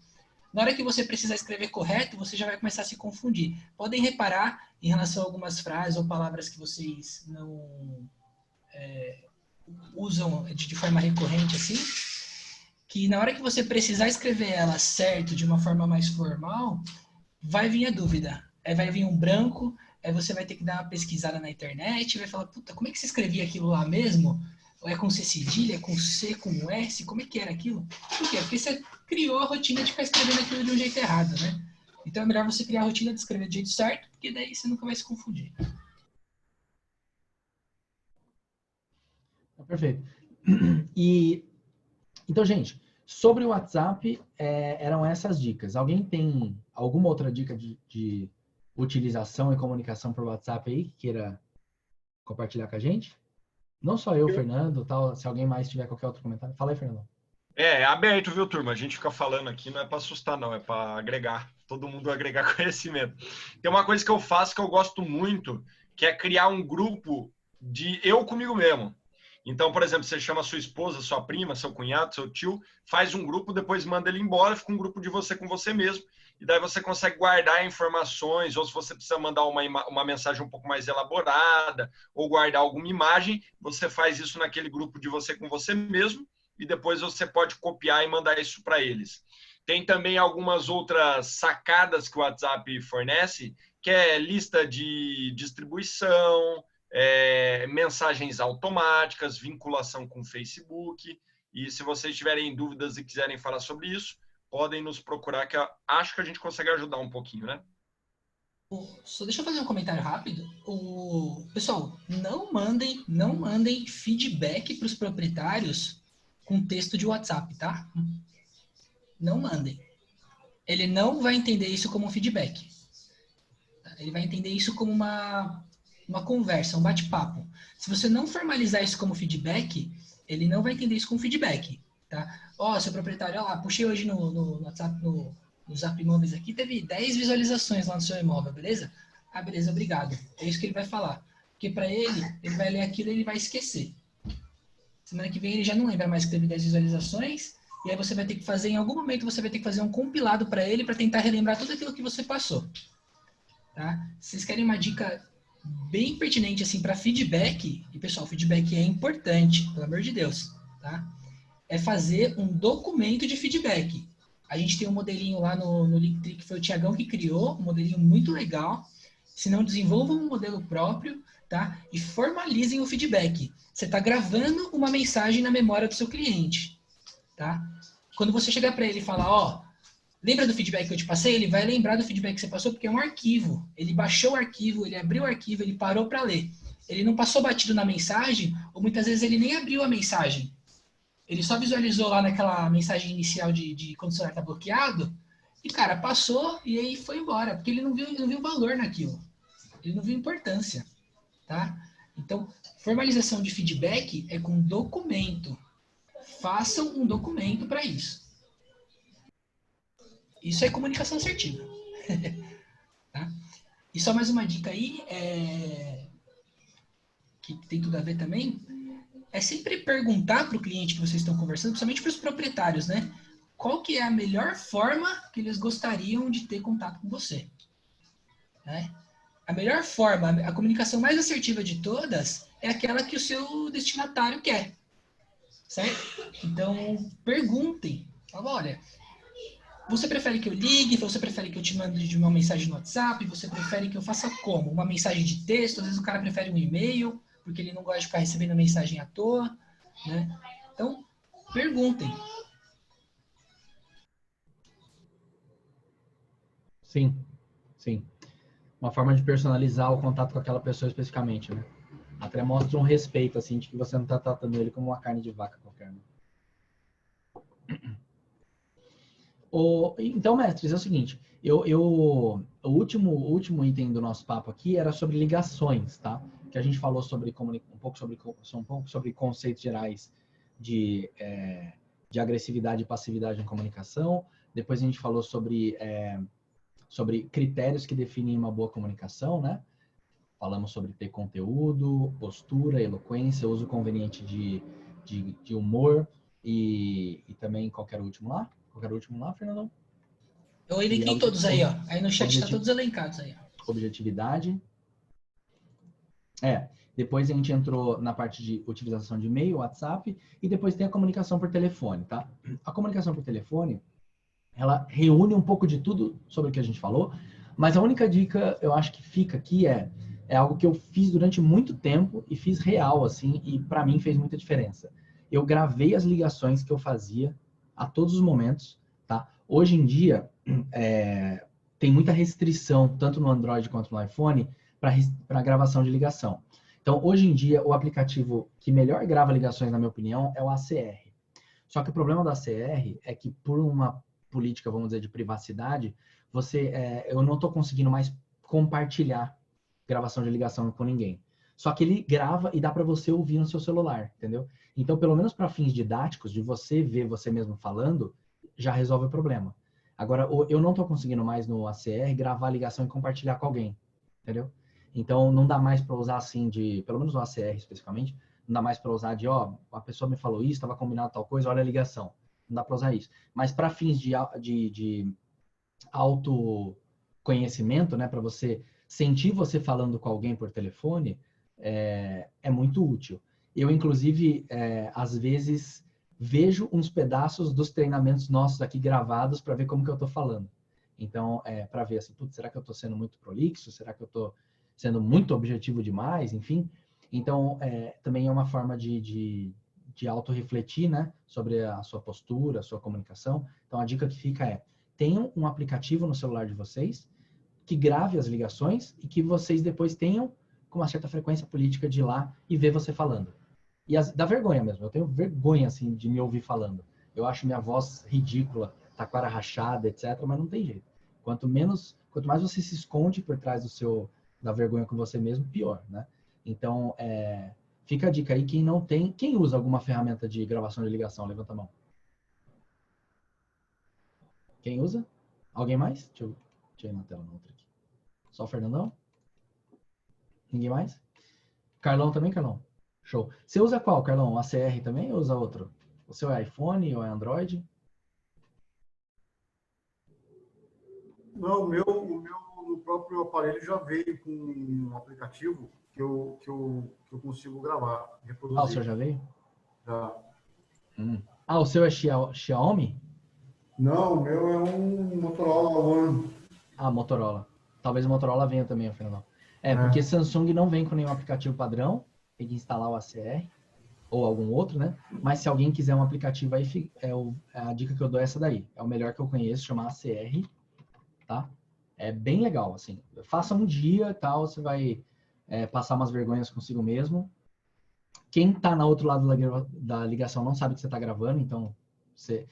Na hora que você precisar escrever correto, você já vai começar a se confundir. Podem reparar em relação a algumas frases ou palavras que vocês não usam de forma recorrente, assim, que na hora que você precisar escrever ela certo, de uma forma mais formal, vai vir a dúvida. Aí vai vir um branco, aí você vai ter que dar uma pesquisada na internet, vai falar, puta, como é que se escrevia aquilo lá mesmo? Ou é com C cedilha, é com C, com S, como é que era aquilo? Por quê? Porque você criou a rotina de ficar escrevendo aquilo de um jeito errado, né? Então é melhor você criar a rotina de escrever do jeito certo, porque daí você nunca vai se confundir. Perfeito. Então, gente, sobre o WhatsApp, eram essas dicas. Alguém tem alguma outra dica de utilização e comunicação por WhatsApp aí que queira compartilhar com a gente? Não só eu, Fernando, tal. Se alguém mais tiver qualquer outro comentário, fala aí, Fernando. É aberto, viu, turma? A gente fica falando aqui, não é para assustar, não, é para agregar. Todo mundo agregar conhecimento. Tem uma coisa que eu faço que eu gosto muito, que é criar um grupo de eu comigo mesmo. Então, por exemplo, você chama sua esposa, sua prima, seu cunhado, seu tio, faz um grupo, depois manda ele embora, fica um grupo de você com você mesmo, e daí você consegue guardar informações, ou se você precisa mandar uma mensagem um pouco mais elaborada, ou guardar alguma imagem, você faz isso naquele grupo de você com você mesmo, e depois você pode copiar e mandar isso para eles. Tem também algumas outras sacadas que o WhatsApp fornece, que é lista de distribuição, mensagens automáticas, vinculação com o Facebook. E se vocês tiverem dúvidas e quiserem falar sobre isso, podem nos procurar, que eu acho que a gente consegue ajudar um pouquinho, né? Só deixa eu fazer um comentário rápido. Pessoal, não mandem feedback para os proprietários com texto de WhatsApp, tá? Não mandem. Ele não vai entender isso como um feedback. Ele vai entender isso como uma conversa, um bate-papo. Se você não formalizar isso como feedback, ele não vai entender isso como feedback, tá? Seu proprietário, puxei hoje no WhatsApp, no Zap Imóveis aqui, teve 10 visualizações lá no seu imóvel, beleza? Beleza, obrigado. É isso que ele vai falar. Porque para ele vai ler aquilo e ele vai esquecer. Semana que vem ele já não lembra mais que teve 10 visualizações, e aí você vai ter que fazer, em algum momento você vai ter que fazer um compilado para ele para tentar relembrar tudo aquilo que você passou. Tá? Vocês querem uma dica bem pertinente assim para feedback, e pessoal, feedback é importante, pelo amor de Deus, tá? É fazer um documento de feedback. A gente tem um modelinho lá no Linktree, que foi o Thiagão que criou, um modelinho muito legal. Se não, desenvolvam um modelo próprio, tá? E formalizem o feedback. Você está gravando uma mensagem na memória do seu cliente, tá? Quando você chegar para ele e falar, lembra do feedback que eu te passei? Ele vai lembrar do feedback que você passou, porque é um arquivo. Ele baixou o arquivo, ele abriu o arquivo, ele parou para ler. Ele não passou batido na mensagem, ou muitas vezes ele nem abriu a mensagem. Ele só visualizou lá naquela mensagem inicial de quando o celular está bloqueado, e, cara, passou e aí foi embora, porque ele não viu valor naquilo. Ele não viu importância, tá? Então, formalização de feedback é com documento. Façam um documento para isso. Isso é comunicação assertiva. Tá? E só mais uma dica aí, que tem tudo a ver também, é sempre perguntar para o cliente que vocês estão conversando, principalmente para os proprietários, né? Qual que é a melhor forma que eles gostariam de ter contato com você? Né? A melhor forma, a comunicação mais assertiva de todas é aquela que o seu destinatário quer. Certo? Então, perguntem. Fala, olha, Você prefere que eu ligue? Você prefere que eu te mande de uma mensagem no WhatsApp? Você prefere que eu faça como? Uma mensagem de texto? Às vezes o cara prefere um e-mail, porque ele não gosta de ficar recebendo mensagem à toa, né? Então, perguntem. Sim, sim. Uma forma de personalizar o contato com aquela pessoa especificamente, né? Até mostra um respeito, assim, de que você não está tratando ele como uma carne de vaca qualquer, né? Então, mestres, é o seguinte, o último item do nosso papo aqui era sobre ligações, tá? Que a gente falou sobre um pouco sobre conceitos gerais de agressividade e passividade em comunicação. Depois a gente falou sobre critérios que definem uma boa comunicação, né? Falamos sobre ter conteúdo, postura, eloquência, uso conveniente de humor e também qualquer último lá, Fernandão? Eu elenquei todos aí, ó. Aí no chat tá todos elencados aí, ó. Objetividade. Depois a gente entrou na parte de utilização de e-mail, WhatsApp, e depois tem a comunicação por telefone, tá? A comunicação por telefone, ela reúne um pouco de tudo sobre o que a gente falou, mas a única dica, eu acho que fica aqui é algo que eu fiz durante muito tempo e fiz real, assim, e para mim fez muita diferença. Eu gravei as ligações que eu fazia a todos os momentos, tá? Hoje em dia, tem muita restrição, tanto no Android quanto no iPhone, para gravação de ligação. Então, hoje em dia, o aplicativo que melhor grava ligações, na minha opinião, é o ACR. Só que o problema do ACR é que, por uma política, vamos dizer, de privacidade, eu não estou conseguindo mais compartilhar gravação de ligação com ninguém. Só que ele grava e dá para você ouvir no seu celular, entendeu? Então, pelo menos para fins didáticos, de você ver você mesmo falando, já resolve o problema. Agora, eu não estou conseguindo mais no ACR gravar a ligação e compartilhar com alguém, entendeu? Então, não dá mais para usar assim pelo menos no ACR especificamente, não dá mais para usar a pessoa me falou isso, estava combinado tal coisa, olha a ligação. Não dá para usar isso. Mas para fins de autoconhecimento, né, para você sentir você falando com alguém por telefone, é muito útil. Eu, inclusive, às vezes, vejo uns pedaços dos treinamentos nossos aqui gravados para ver como que eu estou falando. Então, para ver assim, será que eu estou sendo muito prolixo? Será que eu estou sendo muito objetivo demais? Enfim. Então, também é uma forma de auto-refletir, né, sobre a sua postura, a sua comunicação. Então, a dica que fica tenham um aplicativo no celular de vocês que grave as ligações e que vocês depois tenham com uma certa frequência política de ir lá e ver você falando. E dá vergonha mesmo. Eu tenho vergonha, assim, de me ouvir falando. Eu acho minha voz ridícula, taquara rachada, etc., mas não tem jeito. Quanto mais você se esconde por trás da vergonha com você mesmo, pior, né? Então, fica a dica aí, quem usa alguma ferramenta de gravação de ligação? Levanta a mão. Quem usa? Alguém mais? Deixa eu ir na tela, outra aqui. Só o Fernandão? Ninguém mais? Carlão também, Carlão? Show. Você usa qual, Carlão? O ACR também ou usa outro? O seu é iPhone ou é Android? Não, o próprio aparelho já veio com um aplicativo que eu consigo gravar, reproduzir. O seu já veio? Já. O seu é Xiaomi? Não, o meu é um Motorola One. Motorola. Talvez o Motorola venha também, afinal. Porque Samsung não vem com nenhum aplicativo padrão, tem que instalar o ACR ou algum outro, né? Mas se alguém quiser um aplicativo aí, a dica que eu dou é essa daí. É o melhor que eu conheço, chama ACR, tá? É bem legal, assim. Faça um dia, tal, você vai passar umas vergonhas consigo mesmo. Quem tá no outro lado da ligação não sabe que você tá gravando, então...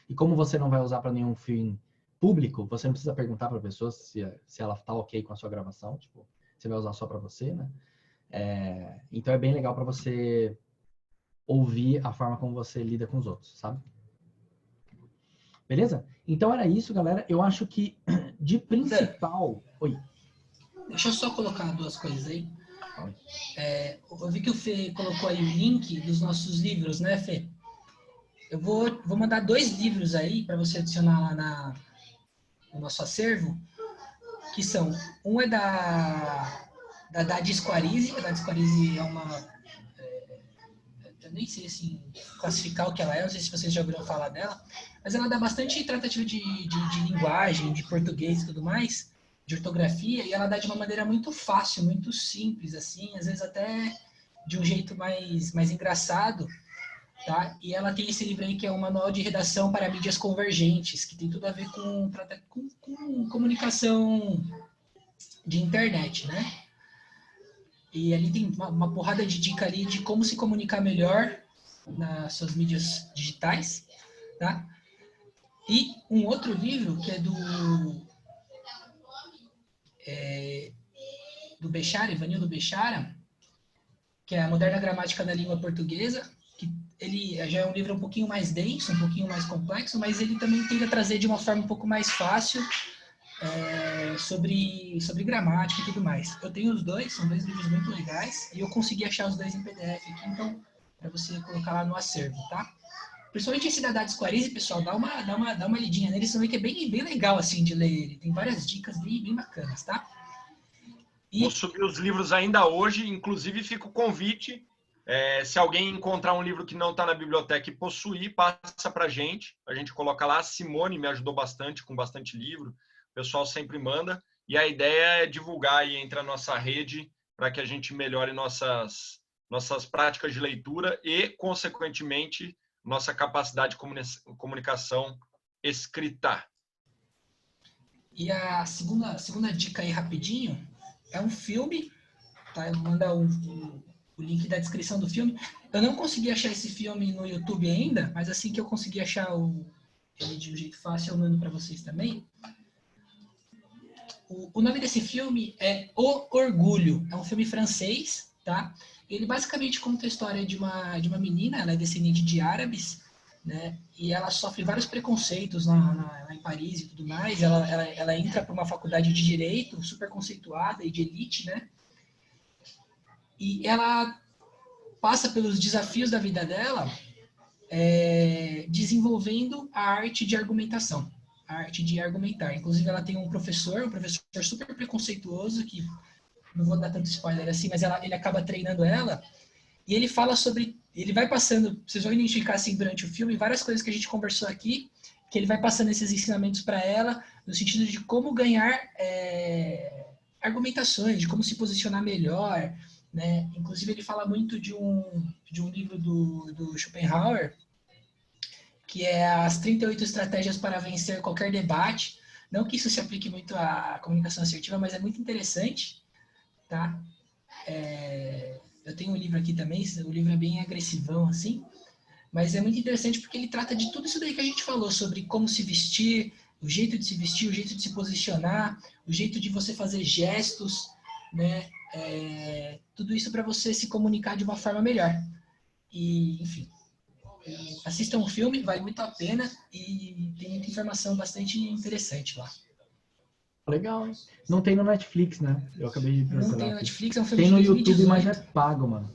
E como você não vai usar para nenhum fim público, você não precisa perguntar para a pessoa se ela tá ok com a sua gravação, tipo, você vai usar só para você, né? Então é bem legal para você ouvir a forma como você lida com os outros, sabe? Beleza? Então era isso, galera. Eu acho que de principal... Oi. Deixa eu só colocar duas coisas aí. Eu vi que o Fê colocou aí o link dos nossos livros, né, Fê? Eu vou mandar 2 livros aí para você adicionar lá no nosso acervo, que são... Um é da Dadis Quarizzi. A Dadis Quarizzi é eu nem sei assim, classificar o que ela é, não sei se vocês já ouviram falar dela, mas ela dá bastante tratativa de linguagem, de português e tudo mais, de ortografia, e ela dá de uma maneira muito fácil, muito simples, assim, às vezes até de um jeito mais engraçado, tá? E ela tem esse livro aí que é um manual de redação para mídias convergentes, que tem tudo a ver com comunicação de internet, né? E ali tem uma porrada de dica ali de como se comunicar melhor nas suas mídias digitais, tá? E um outro livro que é do Bechara, Ivanildo Bechara, que é a Moderna Gramática da Língua Portuguesa, que ele já é um livro um pouquinho mais denso, um pouquinho mais complexo, mas ele também tenta trazer de uma forma um pouco mais fácil sobre gramática e tudo mais. Eu tenho os dois, são dois livros muito legais, e eu consegui achar os dois em PDF aqui, então, para você colocar lá no acervo, tá? Principalmente esse da Dades Quarese, pessoal, dá uma lidinha nele, você vê que é bem legal, assim, de ler ele. Tem várias dicas bem bacanas, tá? Vou subir os livros ainda hoje, inclusive fica o convite, se alguém encontrar um livro que não está na biblioteca e possuir, passa para a gente coloca lá. A Simone me ajudou bastante, com bastante livro, o pessoal sempre manda, e a ideia é divulgar aí entre a nossa rede para que a gente melhore nossas práticas de leitura e, consequentemente, nossa capacidade de comunicação escrita. E a segunda dica aí, rapidinho, é um filme, tá? Eu vou mandar o link da descrição do filme. Eu não consegui achar esse filme no YouTube ainda, mas assim que eu conseguir achar ele de um jeito fácil, eu mando para vocês também. O nome desse filme é O Orgulho. É um filme francês, tá? Ele basicamente conta a história de uma menina, ela é descendente de árabes, né? E ela sofre vários preconceitos lá em Paris e tudo mais. Ela entra para uma faculdade de direito super conceituada e de elite, né? E ela passa pelos desafios da vida dela desenvolvendo a arte de argumentação, a arte de argumentar. Inclusive, ela tem um professor super preconceituoso, que não vou dar tanto spoiler assim, mas ele acaba treinando ela, e ele fala ele vai passando, vocês vão identificar assim durante o filme, várias coisas que a gente conversou aqui, que ele vai passando esses ensinamentos para ela, no sentido de como ganhar argumentações, de como se posicionar melhor, né? Inclusive, ele fala muito de um livro do Schopenhauer, que é as 38 estratégias para vencer qualquer debate. Não que isso se aplique muito à comunicação assertiva, mas é muito interessante, tá? Eu tenho um livro aqui também, o livro é bem agressivão, assim, mas é muito interessante porque ele trata de tudo isso daí que a gente falou, sobre como se vestir, o jeito de se vestir, o jeito de se posicionar, o jeito de você fazer gestos, né? Tudo isso para você se comunicar de uma forma melhor. E, enfim, assistam o filme, vale muito a pena e tem muita informação bastante interessante lá. Legal, hein? Não tem no Netflix, né? Eu acabei de Não tem no Netflix, é um filme de 2018. Tem no 2018. YouTube, mas é pago, mano.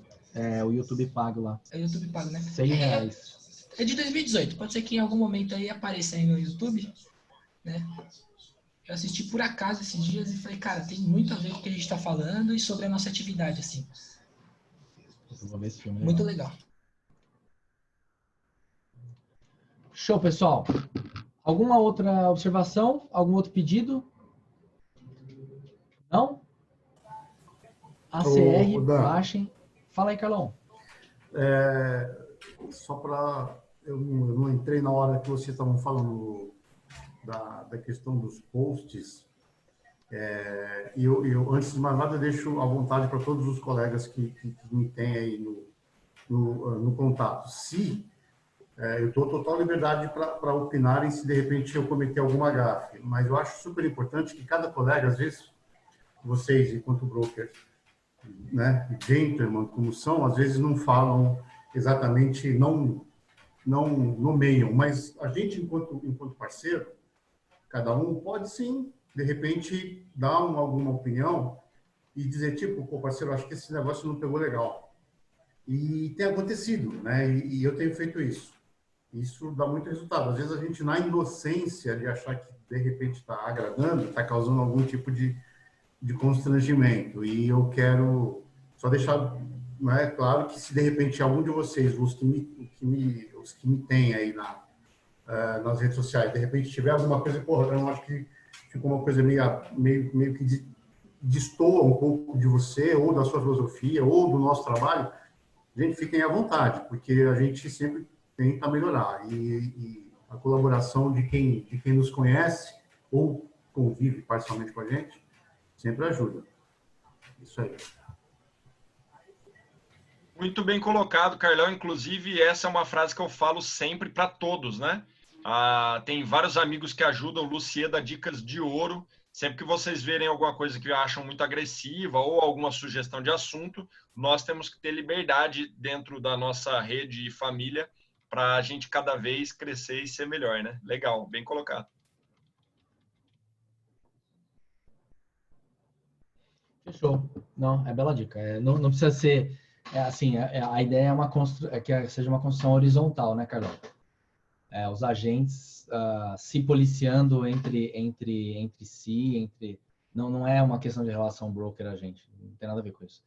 O YouTube pago lá. É o YouTube pago, né? R$6. É de 2018. Pode ser que em algum momento aí apareça aí no YouTube, né? Eu assisti por acaso esses dias e falei, cara, tem muito a ver com o que a gente tá falando e sobre a nossa atividade, assim. Eu vou ver esse filme. Muito legal. Show, pessoal. Alguma outra observação? Algum outro pedido? Não? ACR, baixem. Fala aí, Carlão. Só para... Eu não entrei na hora que vocês estavam falando da questão dos posts. Eu, antes de mais nada, deixo à vontade para todos os colegas que me têm aí no contato. Se eu estou total liberdade para opinarem se de repente eu cometer alguma gafe, mas eu acho super importante que cada colega, às vezes, vocês, enquanto brokers, né, gentleman, como são, às vezes não falam exatamente, não nomeiam, mas a gente, enquanto parceiro, cada um pode sim, de repente, dar alguma opinião e dizer, tipo, pô, parceiro, acho que esse negócio não pegou legal. E tem acontecido, né? E eu tenho feito isso. Isso dá muito resultado. Às vezes a gente, na inocência de achar que, de repente, está agradando, está causando algum tipo de constrangimento. E eu quero só deixar né, claro que se de repente algum de vocês, os que me têm aí nas redes sociais, de repente tiver alguma coisa, porra, eu acho que ficou uma coisa meio que destoa um pouco de você, ou da sua filosofia, ou do nosso trabalho, gente, fiquem à vontade, porque a gente sempre tenta melhorar. E a colaboração de quem nos conhece, ou convive parcialmente com a gente, sempre ajuda. Isso aí. Muito bem colocado, Carlão. Inclusive, essa é uma frase que eu falo sempre para todos, né? Tem vários amigos que ajudam. Lucia dá dicas de ouro. Sempre que vocês verem alguma coisa que acham muito agressiva ou alguma sugestão de assunto, nós temos que ter liberdade dentro da nossa rede e família para a gente cada vez crescer e ser melhor, né? Legal, bem colocado. Fechou. Não, é bela dica. Não precisa ser... assim, a ideia é que seja uma construção horizontal, né, Carlão? Os agentes se policiando entre si, não é uma questão de relação broker-agente, não tem nada a ver com isso.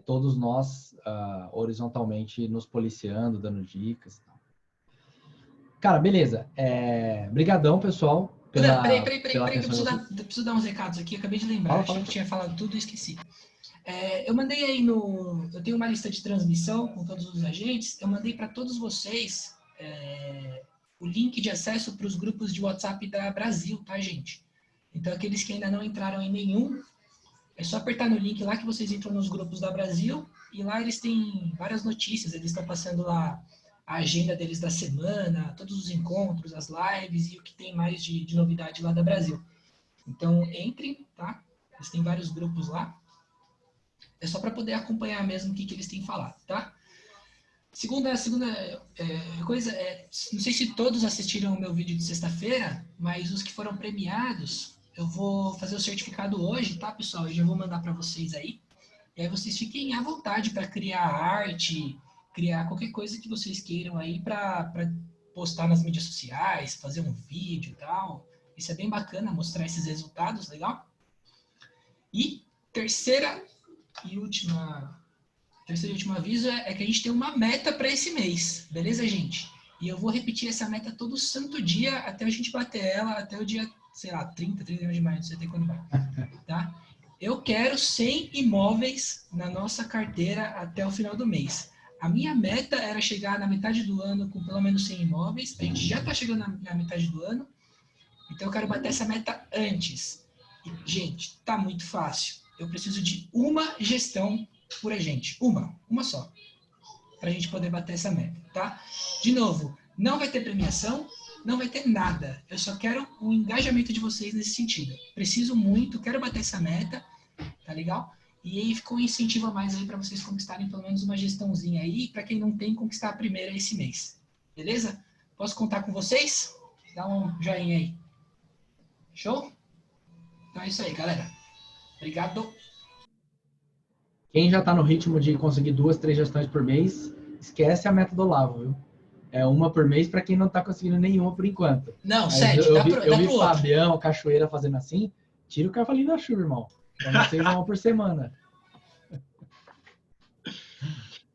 Todos nós, horizontalmente, nos policiando, dando dicas e tal. Cara, beleza. Brigadão, pessoal, Peraí, pela que eu atenção. preciso dar uns recados aqui. Acabei de lembrar, achei que tinha falado tudo e esqueci. Eu mandei aí eu tenho uma lista de transmissão com todos os agentes. Eu mandei para todos vocês o link de acesso para os grupos de WhatsApp da Brasil, tá, gente? Então, aqueles que ainda não entraram em nenhum, é só apertar no link lá que vocês entram nos grupos da Brasil e lá eles têm várias notícias. Eles estão passando lá a agenda deles da semana, todos os encontros, as lives e o que tem mais de novidade lá da Brasil. Então, entrem, tá? Eles têm vários grupos lá. É só para poder acompanhar mesmo o que eles têm falado, tá? Segunda coisa, não sei se todos assistiram o meu vídeo de sexta-feira, mas os que foram premiados, eu vou fazer o certificado hoje, tá, pessoal? Eu já vou mandar para vocês aí. E aí vocês fiquem à vontade para criar arte, criar qualquer coisa que vocês queiram aí para postar nas mídias sociais, fazer um vídeo e tal. Isso é bem bacana, mostrar esses resultados, legal? E terceiro e último aviso é que a gente tem uma meta para esse mês, beleza, gente? E eu vou repetir essa meta todo santo dia até a gente bater ela, até o dia, sei lá, 31 de maio, não sei até quando vai, tá? Eu quero 100 imóveis na nossa carteira até o final do mês. A minha meta era chegar na metade do ano com pelo menos 100 imóveis. A gente já está chegando na metade do ano, então eu quero bater essa meta antes. E, gente, tá muito fácil. Eu preciso de uma gestão por agente. Uma só. Para a gente poder bater essa meta, tá? De novo, não vai ter premiação, não vai ter nada. Eu só quero o engajamento de vocês nesse sentido. Preciso muito, quero bater essa meta, tá legal? E aí ficou um incentivo a mais aí para vocês conquistarem pelo menos uma gestãozinha aí, para quem não tem, conquistar a primeira esse mês. Beleza? Posso contar com vocês? Dá um joinha aí. Show? Então é isso aí, galera. Obrigado. Quem já está no ritmo de conseguir 2, 3 gestões por mês, esquece a meta do Olavo, viu? É uma por mês para quem não está conseguindo nenhuma por enquanto. Não, mas 7, eu vi Fabião, Cachoeira fazendo assim, tira o cavalinho da chuva, irmão. Para vocês uma por semana.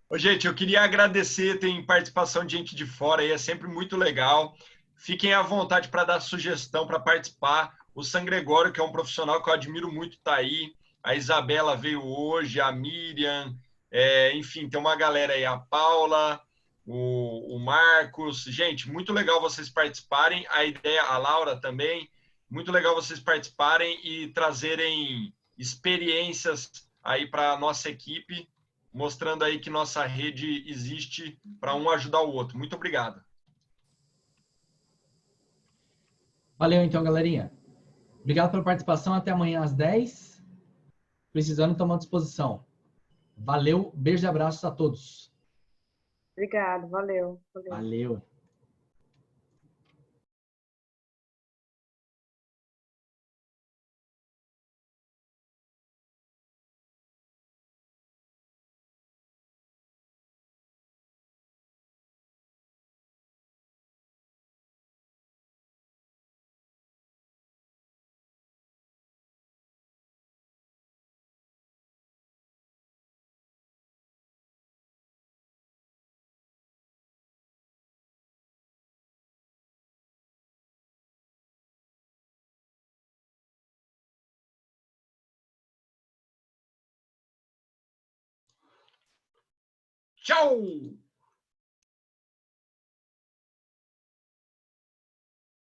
Ô, gente, eu queria agradecer, tem participação de gente de fora aí, é sempre muito legal. Fiquem à vontade para dar sugestão, para participar. O San Gregório, que é um profissional que eu admiro muito, está aí. A Isabela veio hoje, a Miriam, enfim, tem uma galera aí, a Paula, o Marcos. Gente, muito legal vocês participarem. A ideia, a Laura também, muito legal vocês participarem e trazerem experiências aí para a nossa equipe, mostrando aí que nossa rede existe para um ajudar o outro. Muito obrigado. Valeu, então, galerinha. Obrigado pela participação. Até amanhã às 10. Precisando, estamos à disposição. Valeu, beijo e abraços a todos. Obrigado, valeu. Valeu. Tchau!